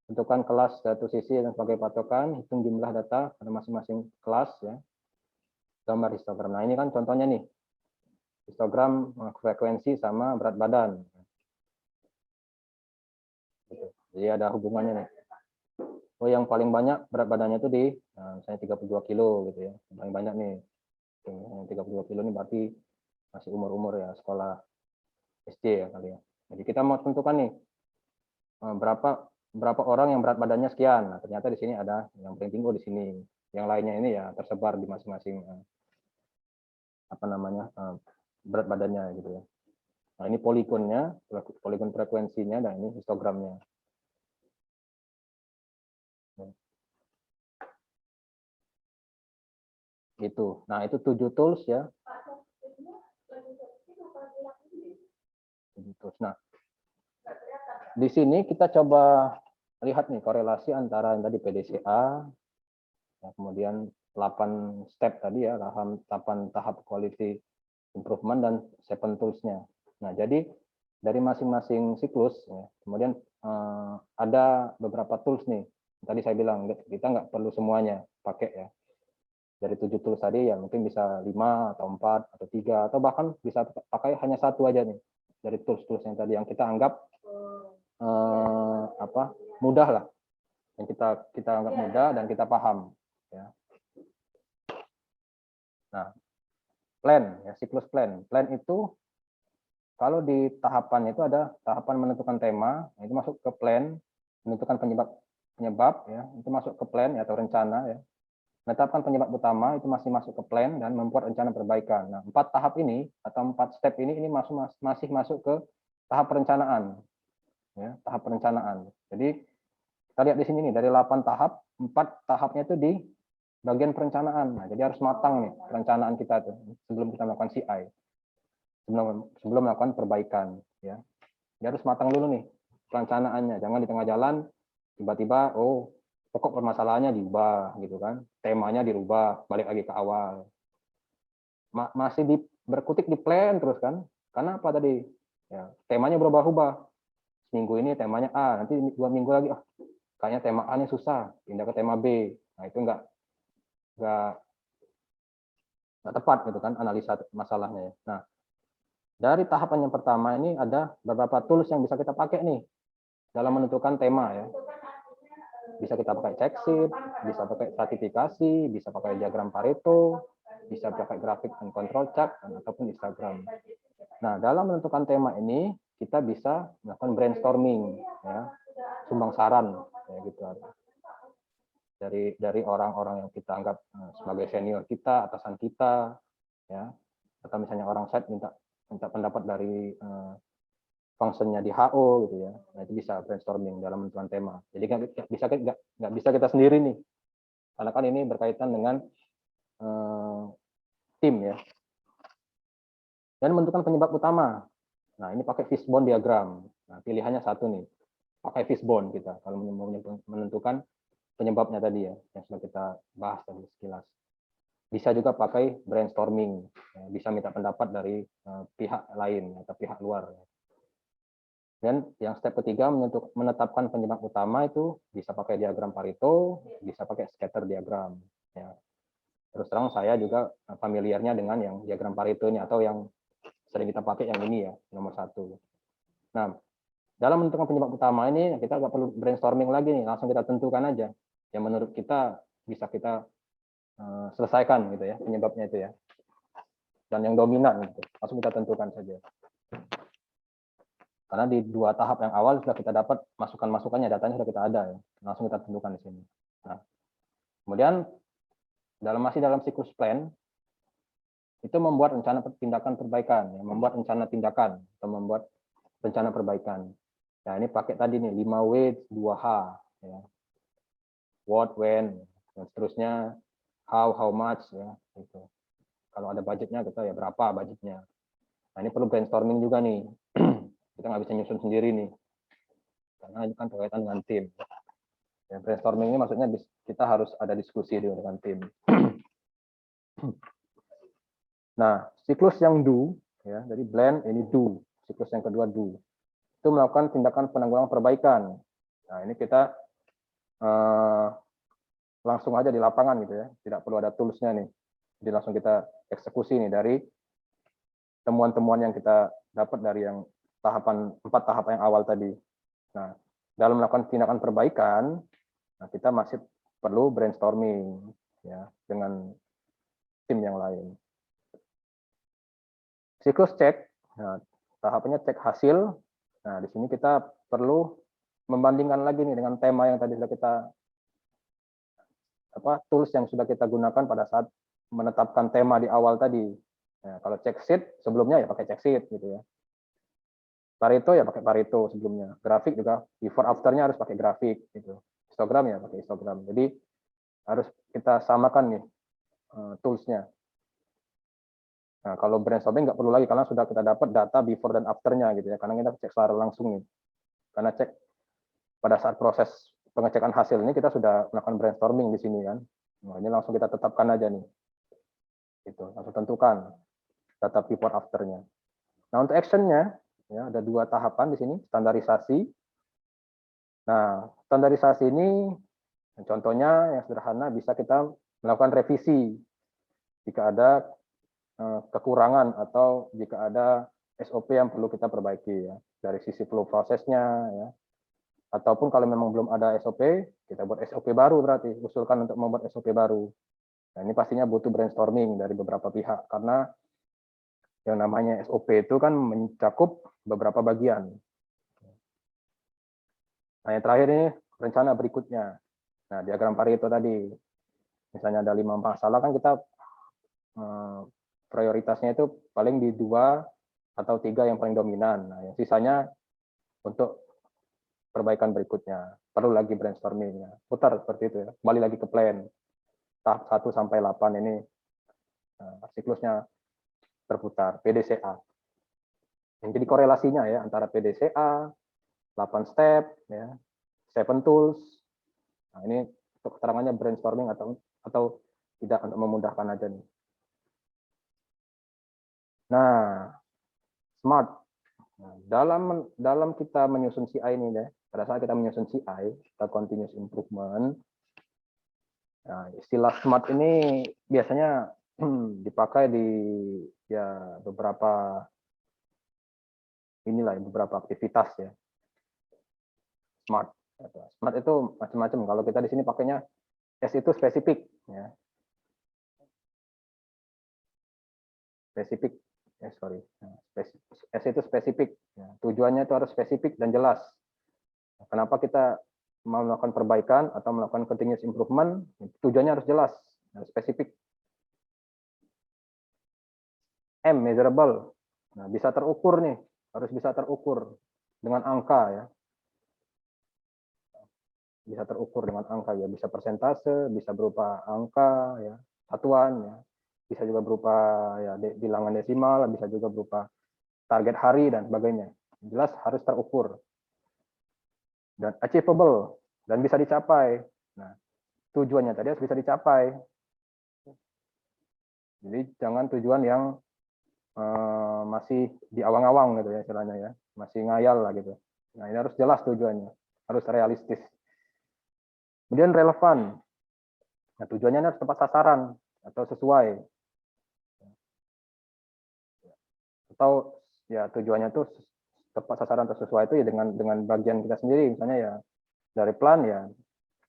Tentukan kelas satu sisi dan sebagai patokan, hitung jumlah data pada masing-masing kelas ya. Gambar histogram. Nah, ini kan contohnya nih. Histogram frekuensi sama berat badan. Jadi ada hubungannya nih. Oh, yang paling banyak berat badannya itu di misalnya 32 kilo gitu ya. Paling banyak nih. Yang 32 kilo ini berarti masih umur-umur ya, sekolah SD ya kali ya. Jadi kita mau tentukan nih berapa berapa orang yang berat badannya sekian. Nah, ternyata di sini ada yang paling tinggi di sini. Yang lainnya ini ya tersebar di masing-masing berat badannya gitu ya. Nah, ini poligonnya, poligon frekuensinya, dan ini histogramnya. Gitu. Nah, itu 7 tools ya. 7 tools. Nah, di sini kita coba lihat nih korelasi antara yang tadi PDCA, ya, kemudian 8 step tadi ya, 8 tahap quality improvement dan 7 tools-nya. Nah, jadi dari masing-masing siklus, ya, kemudian ada beberapa tools nih. Tadi saya bilang kita nggak perlu semuanya pakai ya. Dari 7 tools tadi ya mungkin bisa 5 atau 4 atau 3 atau bahkan bisa pakai hanya satu aja nih dari tools-tools yang tadi yang kita anggap mudah lah, yang kita anggap mudah dan kita paham ya. Nah, plan ya, siklus plan itu kalau di tahapan itu ada tahapan menentukan tema, itu masuk ke plan, menentukan penyebab ya, itu masuk ke plan ya, atau rencana ya. Menetapkan penyebab utama itu masih masuk ke plan dan membuat rencana perbaikan. Nah, 4 tahap ini atau 4 step ini masih masuk ke tahap perencanaan. Ya, tahap perencanaan. Jadi kita lihat di sini nih, dari 8 tahap, 4 tahapnya itu di bagian perencanaan. Nah, jadi harus matang nih perencanaan kita tuh sebelum kita melakukan CI. Sebelum melakukan perbaikan ya. Dia harus matang dulu nih perencanaannya. Jangan di tengah jalan tiba-tiba pokok permasalahannya diubah gitu kan. Temanya dirubah, balik lagi ke awal. Masih berkutik di plan terus kan. Karena apa tadi? Ya, temanya berubah-ubah. Seminggu ini temanya A, nanti 2 minggu lagi kayaknya tema A nya susah, pindah ke tema B. Nah, itu nggak tepat gitu kan analisa masalahnya ya. Nah, dari tahapan yang pertama ini ada beberapa tools yang bisa kita pakai nih dalam menentukan tema ya. Bisa kita pakai check sheet, bisa pakai stratifikasi, bisa pakai diagram Pareto, bisa pakai grafik and control chart, ataupun histogram. Nah, dalam menentukan tema ini kita bisa melakukan brainstorming ya, sumbang saran ya gitu, dari orang-orang yang kita anggap sebagai senior kita, atasan kita ya, atau misalnya orang site minta pendapat dari functionnya di HO gitu ya. Nah, itu bisa brainstorming dalam menentukan tema. Jadi nggak bisa kita sendiri nih, karena kan ini berkaitan dengan tim ya. Dan menentukan penyebab utama. Nah, ini pakai fishbone diagram. Nah, pilihannya satu nih, pakai fishbone kita kalau mau menentukan penyebabnya tadi ya, yang sudah kita bahas tadi sekilas. Bisa juga pakai brainstorming, ya, bisa minta pendapat dari pihak lain atau pihak luar. Dan yang step ketiga menetapkan penyebab utama itu bisa pakai diagram Pareto, bisa pakai scatter diagram. Ya. Terus terang saya juga familiarnya dengan yang diagram Pareto ini, atau yang sering kita pakai yang ini ya, nomor 1. Nah, dalam menentukan penyebab utama ini kita nggak perlu brainstorming lagi nih, langsung kita tentukan aja yang menurut kita bisa kita selesaikan gitu ya, penyebabnya itu ya, dan yang dominan gitu, langsung kita tentukan saja. Karena di 2 tahap yang awal sudah kita dapat masukan-masukannya, datanya sudah kita ada ya, langsung kita tentukan di sini. Nah, kemudian masih dalam siklus plan itu membuat rencana tindakan perbaikan, ya, membuat rencana tindakan atau membuat rencana perbaikan. Nah, ini pakai tadi nih 5W 2H ya. What, when, dan seterusnya, how much ya gitu. Kalau ada budgetnya kita ya berapa budgetnya. Nah, ini perlu brainstorming juga nih. Kita nggak bisa nyusun sendiri nih, karena ini kan berkaitan dengan tim. Ya, brainstorming ini maksudnya kita harus ada diskusi dengan tim. Nah, siklus yang do, ya, dari blend ini do, siklus yang kedua do, itu melakukan tindakan penanggulangan perbaikan. Nah, ini kita langsung aja di lapangan gitu ya, tidak perlu ada toolsnya nih. Jadi langsung kita eksekusi nih dari temuan-temuan yang kita dapat dari yang 4 tahap yang awal tadi. Nah, dalam melakukan tindakan perbaikan, nah kita masih perlu brainstorming ya dengan tim yang lain. Siklus cek, nah, tahapannya cek hasil. Nah, di sini kita perlu membandingkan lagi nih dengan tema yang tadi sudah kita tools yang sudah kita gunakan pada saat menetapkan tema di awal tadi. Nah, kalau check sheet sebelumnya ya pakai check sheet gitu ya. Pareto ya pakai Pareto sebelumnya. Grafik juga before afternya harus pakai grafik gitu. Histogram ya pakai histogram. Jadi harus kita samakan nih toolsnya. Nah, kalau brainstorming nggak perlu lagi karena sudah kita dapat data before dan afternya gitu ya. Karena kita cek secara langsung nih. Karena cek pada saat proses pengecekan hasil ini kita sudah melakukan brainstorming di sini kan. Nah, ini langsung kita tetapkan aja nih. Gitu, langsung tentukan data before afternya. Nah, untuk actionnya ya ada 2 tahapan di sini, standarisasi. Nah, standarisasi ini contohnya yang sederhana bisa kita melakukan revisi jika ada kekurangan atau jika ada SOP yang perlu kita perbaiki ya dari sisi flow prosesnya ya. Ataupun kalau memang belum ada SOP, kita buat SOP baru berarti, usulkan untuk membuat SOP baru. Nah, ini pastinya butuh brainstorming dari beberapa pihak karena yang namanya SOP itu kan mencakup beberapa bagian. Nah, yang terakhir ini rencana berikutnya. Nah, diagram Pareto tadi, misalnya ada 5 masalah kan kita prioritasnya itu paling di 2 atau 3 yang paling dominan. Nah, yang sisanya untuk perbaikan berikutnya. Perlu lagi brainstorming. Putar seperti itu ya. Kembali lagi ke plan. Tahap 1 sampai 8 ini siklusnya berputar, PDCA. Yang jadi korelasinya ya antara PDCA, 8 step, ya, 7 tools. Nah, ini untuk keterangannya brainstorming atau tidak untuk memudahkan aja nih. Nah, SMART. Nah, dalam kita menyusun CI ini ya, pada saat kita menyusun CI atau continuous improvement, nah, istilah SMART ini biasanya dipakai di ya beberapa aktivitas ya. SMART. SMART itu macam-macam. Kalau kita di sini pakainya S itu spesifik ya. Spesifik. S itu spesifik. Ya. Tujuannya itu harus spesifik dan jelas. Kenapa kita mau melakukan perbaikan atau melakukan continuous improvement? Tujuannya harus jelas, harus spesifik. M, measurable. Nah, bisa terukur nih, harus bisa terukur dengan angka ya. Bisa terukur dengan angka ya, bisa persentase, bisa berupa angka ya, satuan ya. Bisa juga berupa ya bilangan desimal, bisa juga berupa target hari dan sebagainya. Jelas harus terukur. Dan achievable dan bisa dicapai. Nah, tujuannya tadi harus bisa dicapai. Jadi jangan tujuan yang masih di awang-awang gitu ya istilahnya ya, masih ngayal lah gitu. Nah, ini harus jelas tujuannya, harus realistis. Kemudian relevan. Nah, tujuannya harus tepat sasaran atau sesuai. Atau ya tujuannya tuh tepat sasaran atau sesuai itu ya dengan bagian kita sendiri, misalnya ya dari plan ya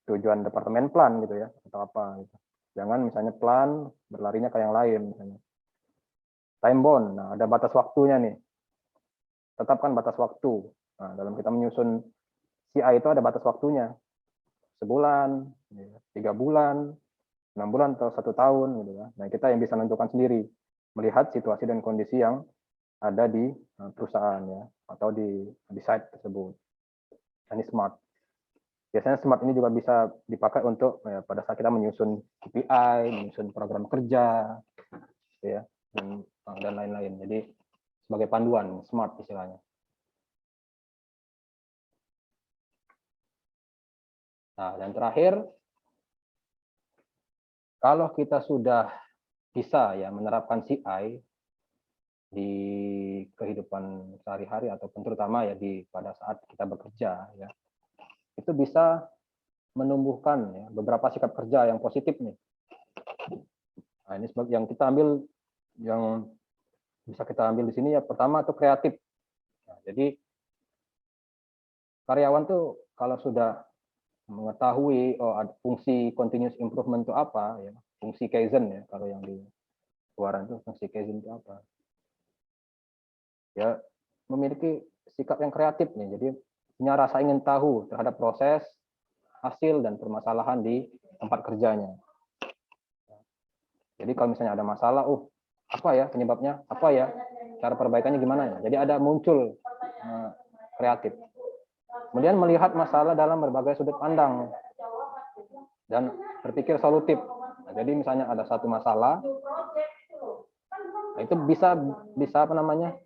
tujuan departemen plan gitu ya atau apa gitu. Jangan misalnya plan berlarinya ke yang lain misalnya. Time bound. Nah, ada batas waktunya nih. Tetapkan batas waktu. Nah, dalam kita menyusun CI itu ada batas waktunya. Sebulan, 3 bulan, 6 bulan atau 1 tahun gitu ya. Nah, kita yang bisa menentukan sendiri melihat situasi dan kondisi yang ada di perusahaan ya atau di site tersebut. Ini SMART. Biasanya SMART ini juga bisa dipakai untuk ya, pada saat kita menyusun KPI, menyusun program kerja, ya, dan lain-lain. Jadi sebagai panduan SMART istilahnya. Nah, dan terakhir, kalau kita sudah bisa ya menerapkan CI di kehidupan sehari-hari ataupun terutama ya pada saat kita bekerja ya, itu bisa menumbuhkan ya, beberapa sikap kerja yang positif nih. Nah, ini yang kita ambil, yang bisa kita ambil di sini ya pertama itu kreatif. Nah, jadi karyawan tuh kalau sudah mengetahui fungsi continuous improvement itu apa ya, fungsi Kaizen ya kalau yang di luaran itu fungsi Kaizen itu apa. Ya memiliki sikap yang kreatif nih. Jadi punya rasa ingin tahu terhadap proses, hasil, dan permasalahan di tempat kerjanya. Jadi kalau misalnya ada masalah, apa ya penyebabnya, apa ya cara perbaikannya gimana ya. Jadi ada muncul kreatif. Kemudian melihat masalah dalam berbagai sudut pandang dan berpikir solutif. Nah, jadi misalnya ada satu masalah, itu bisa apa namanya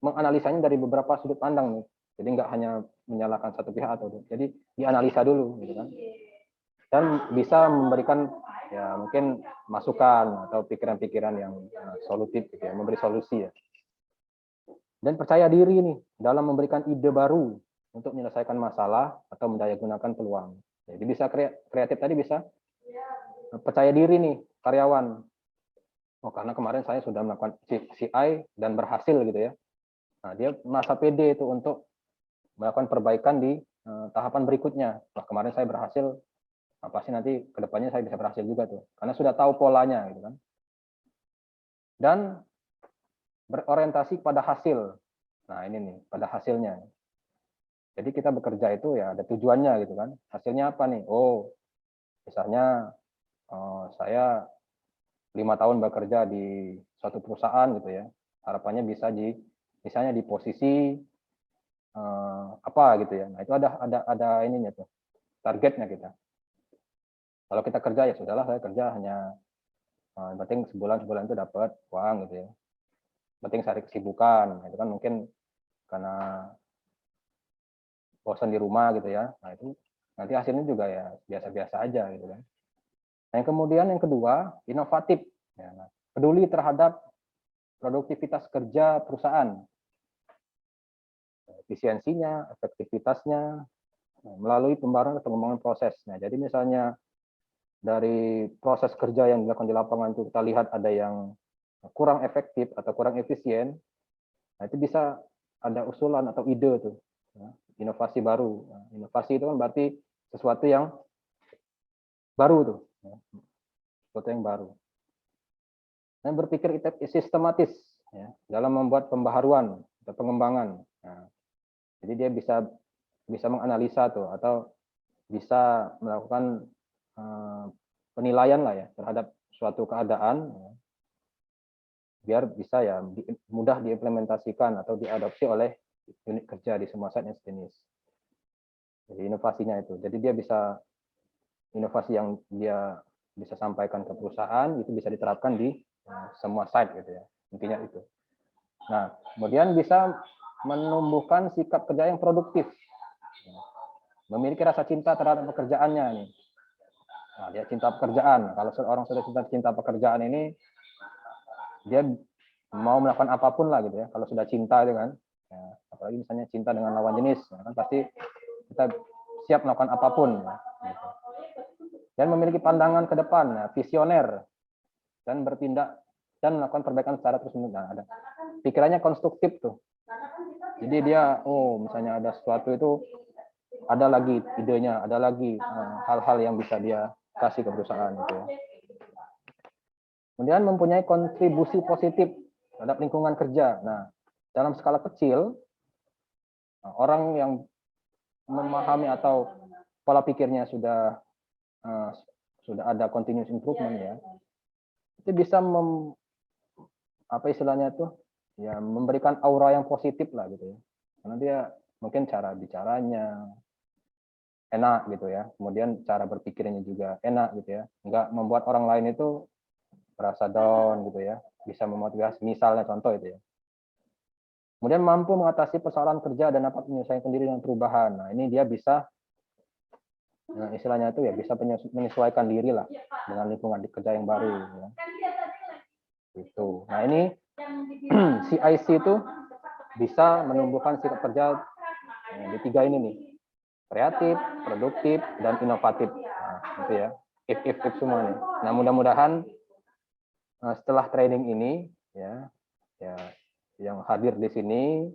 menganalisanya dari beberapa sudut pandang nih. Jadi nggak hanya menyalahkan satu pihak atau jadi dianalisa dulu, gitu kan. Dan bisa memberikan ya mungkin masukan atau pikiran-pikiran yang solutif, gitu ya, memberi solusi ya. Dan percaya diri nih dalam memberikan ide baru untuk menyelesaikan masalah atau mendayagunakan peluang. Jadi bisa kreatif tadi bisa percaya diri nih karyawan. Karena kemarin saya sudah melakukan CI dan berhasil gitu ya. Nah, dia merasa pede itu untuk melakukan perbaikan di tahapan berikutnya. Wah, kemarin saya berhasil, pasti nanti kedepannya saya bisa berhasil juga tuh. Karena sudah tahu polanya gitu kan. Dan berorientasi pada hasil. Nah, ini nih, pada hasilnya. Jadi kita bekerja itu ya ada tujuannya gitu kan. Hasilnya apa nih? Misalnya saya 5 tahun bekerja di suatu perusahaan gitu ya. Harapannya bisa misalnya di posisi apa gitu ya. Nah, itu ada ininya tuh. Targetnya kita. Kalau kita kerja ya sudahlah, saya kerja hanya penting sebulan itu dapat uang gitu ya. Penting cari kesibukan, itu kan mungkin karena bosan di rumah gitu ya. Nah, itu nanti hasilnya juga ya biasa-biasa aja gitu kan. Nah, kemudian yang kedua, inovatif. Ya, peduli terhadap produktivitas kerja perusahaan. Efisiensinya, efektivitasnya, melalui pembaruan atau pengembangan proses. Nah, jadi misalnya dari proses kerja yang dilakukan di lapangan itu kita lihat ada yang kurang efektif atau kurang efisien, nah itu bisa ada usulan atau ide tuh, ya, inovasi baru. Nah, inovasi itu kan berarti sesuatu yang baru tuh, ya, sesuatu yang baru. Dan berpikir sistematis ya, dalam membuat pembaharuan atau pengembangan. Nah, jadi dia bisa menganalisa tuh atau bisa melakukan penilaian lah ya terhadap suatu keadaan, ya, biar bisa ya mudah diimplementasikan atau diadopsi oleh unit kerja di semua site yang sejenis. Jadi inovasinya itu. Jadi dia bisa inovasi yang dia bisa sampaikan ke perusahaan itu bisa diterapkan di semua site gitu ya. Intinya itu. Nah, kemudian bisa menumbuhkan sikap kerja yang produktif. Memiliki rasa cinta terhadap pekerjaannya nih. Nah, dia cinta pekerjaan. Kalau orang sudah cinta pekerjaan ini, dia mau melakukan apapun lah gitu ya. Kalau sudah cinta itu kan, ya, apalagi misalnya cinta dengan lawan jenis, ya kan pasti kita siap melakukan apapun. Ya, gitu. Dan memiliki pandangan ke depan, ya, visioner, dan bertindak dan melakukan perbaikan secara terus-menerus. Nah, ada pikirannya konstruktif tuh. Jadi dia, misalnya ada sesuatu itu, ada lagi idenya, ada lagi hal-hal yang bisa dia kasih ke perusahaan gitu ya. Kemudian mempunyai kontribusi positif terhadap lingkungan kerja. Nah, dalam skala kecil, orang yang memahami atau pola pikirnya sudah ada continuous improvement ya, itu bisa apa istilahnya tuh ya memberikan aura yang positif lah gitu ya. Karena dia mungkin cara bicaranya enak gitu ya, kemudian cara berpikirnya juga enak gitu ya, nggak membuat orang lain itu merasa down gitu ya, bisa memotivasi, misalnya contoh itu ya. Kemudian mampu mengatasi persoalan kerja dan dapat menyesuaikan diri dengan perubahan. Nah, ini dia bisa istilahnya itu ya bisa menyesuaikan diri lah dengan lingkungan kerja yang baru ya. Gitu. Nah, ini CIC itu bisa menumbuhkan sikap kerja di 3 ini nih. Kreatif, produktif, dan inovatif. Nah, itu ya. If semua nih. Nah, mudah-mudahan setelah training ini ya yang hadir di sini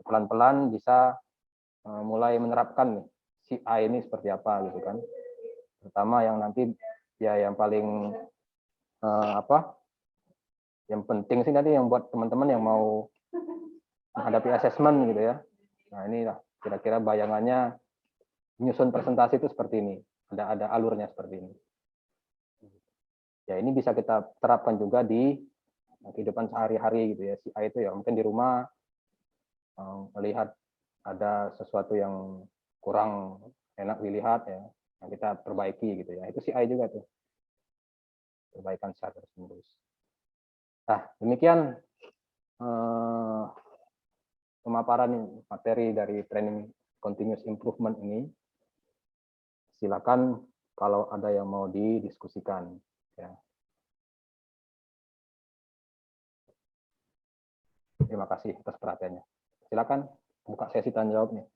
pelan-pelan bisa mulai menerapkan nih CI ini seperti apa gitu kan. Terutama yang nanti ya yang paling yang penting sih nanti yang buat teman-teman yang mau menghadapi assessment gitu ya. Nah, inilah kira-kira bayangannya menyusun presentasi itu seperti ini. Ada alurnya seperti ini. Ya, ini bisa kita terapkan juga di kehidupan sehari-hari gitu ya. Si A itu ya mungkin di rumah melihat ada sesuatu yang kurang enak dilihat ya, yang kita perbaiki gitu ya. Itu si A juga tuh. Perbaikan secara terus-menerus. Nah, demikian pemaparan materi dari training continuous improvement ini. Silakan kalau ada yang mau didiskusikan. Ya. Terima kasih atas perhatiannya. Silakan buka sesi tanya jawab nih.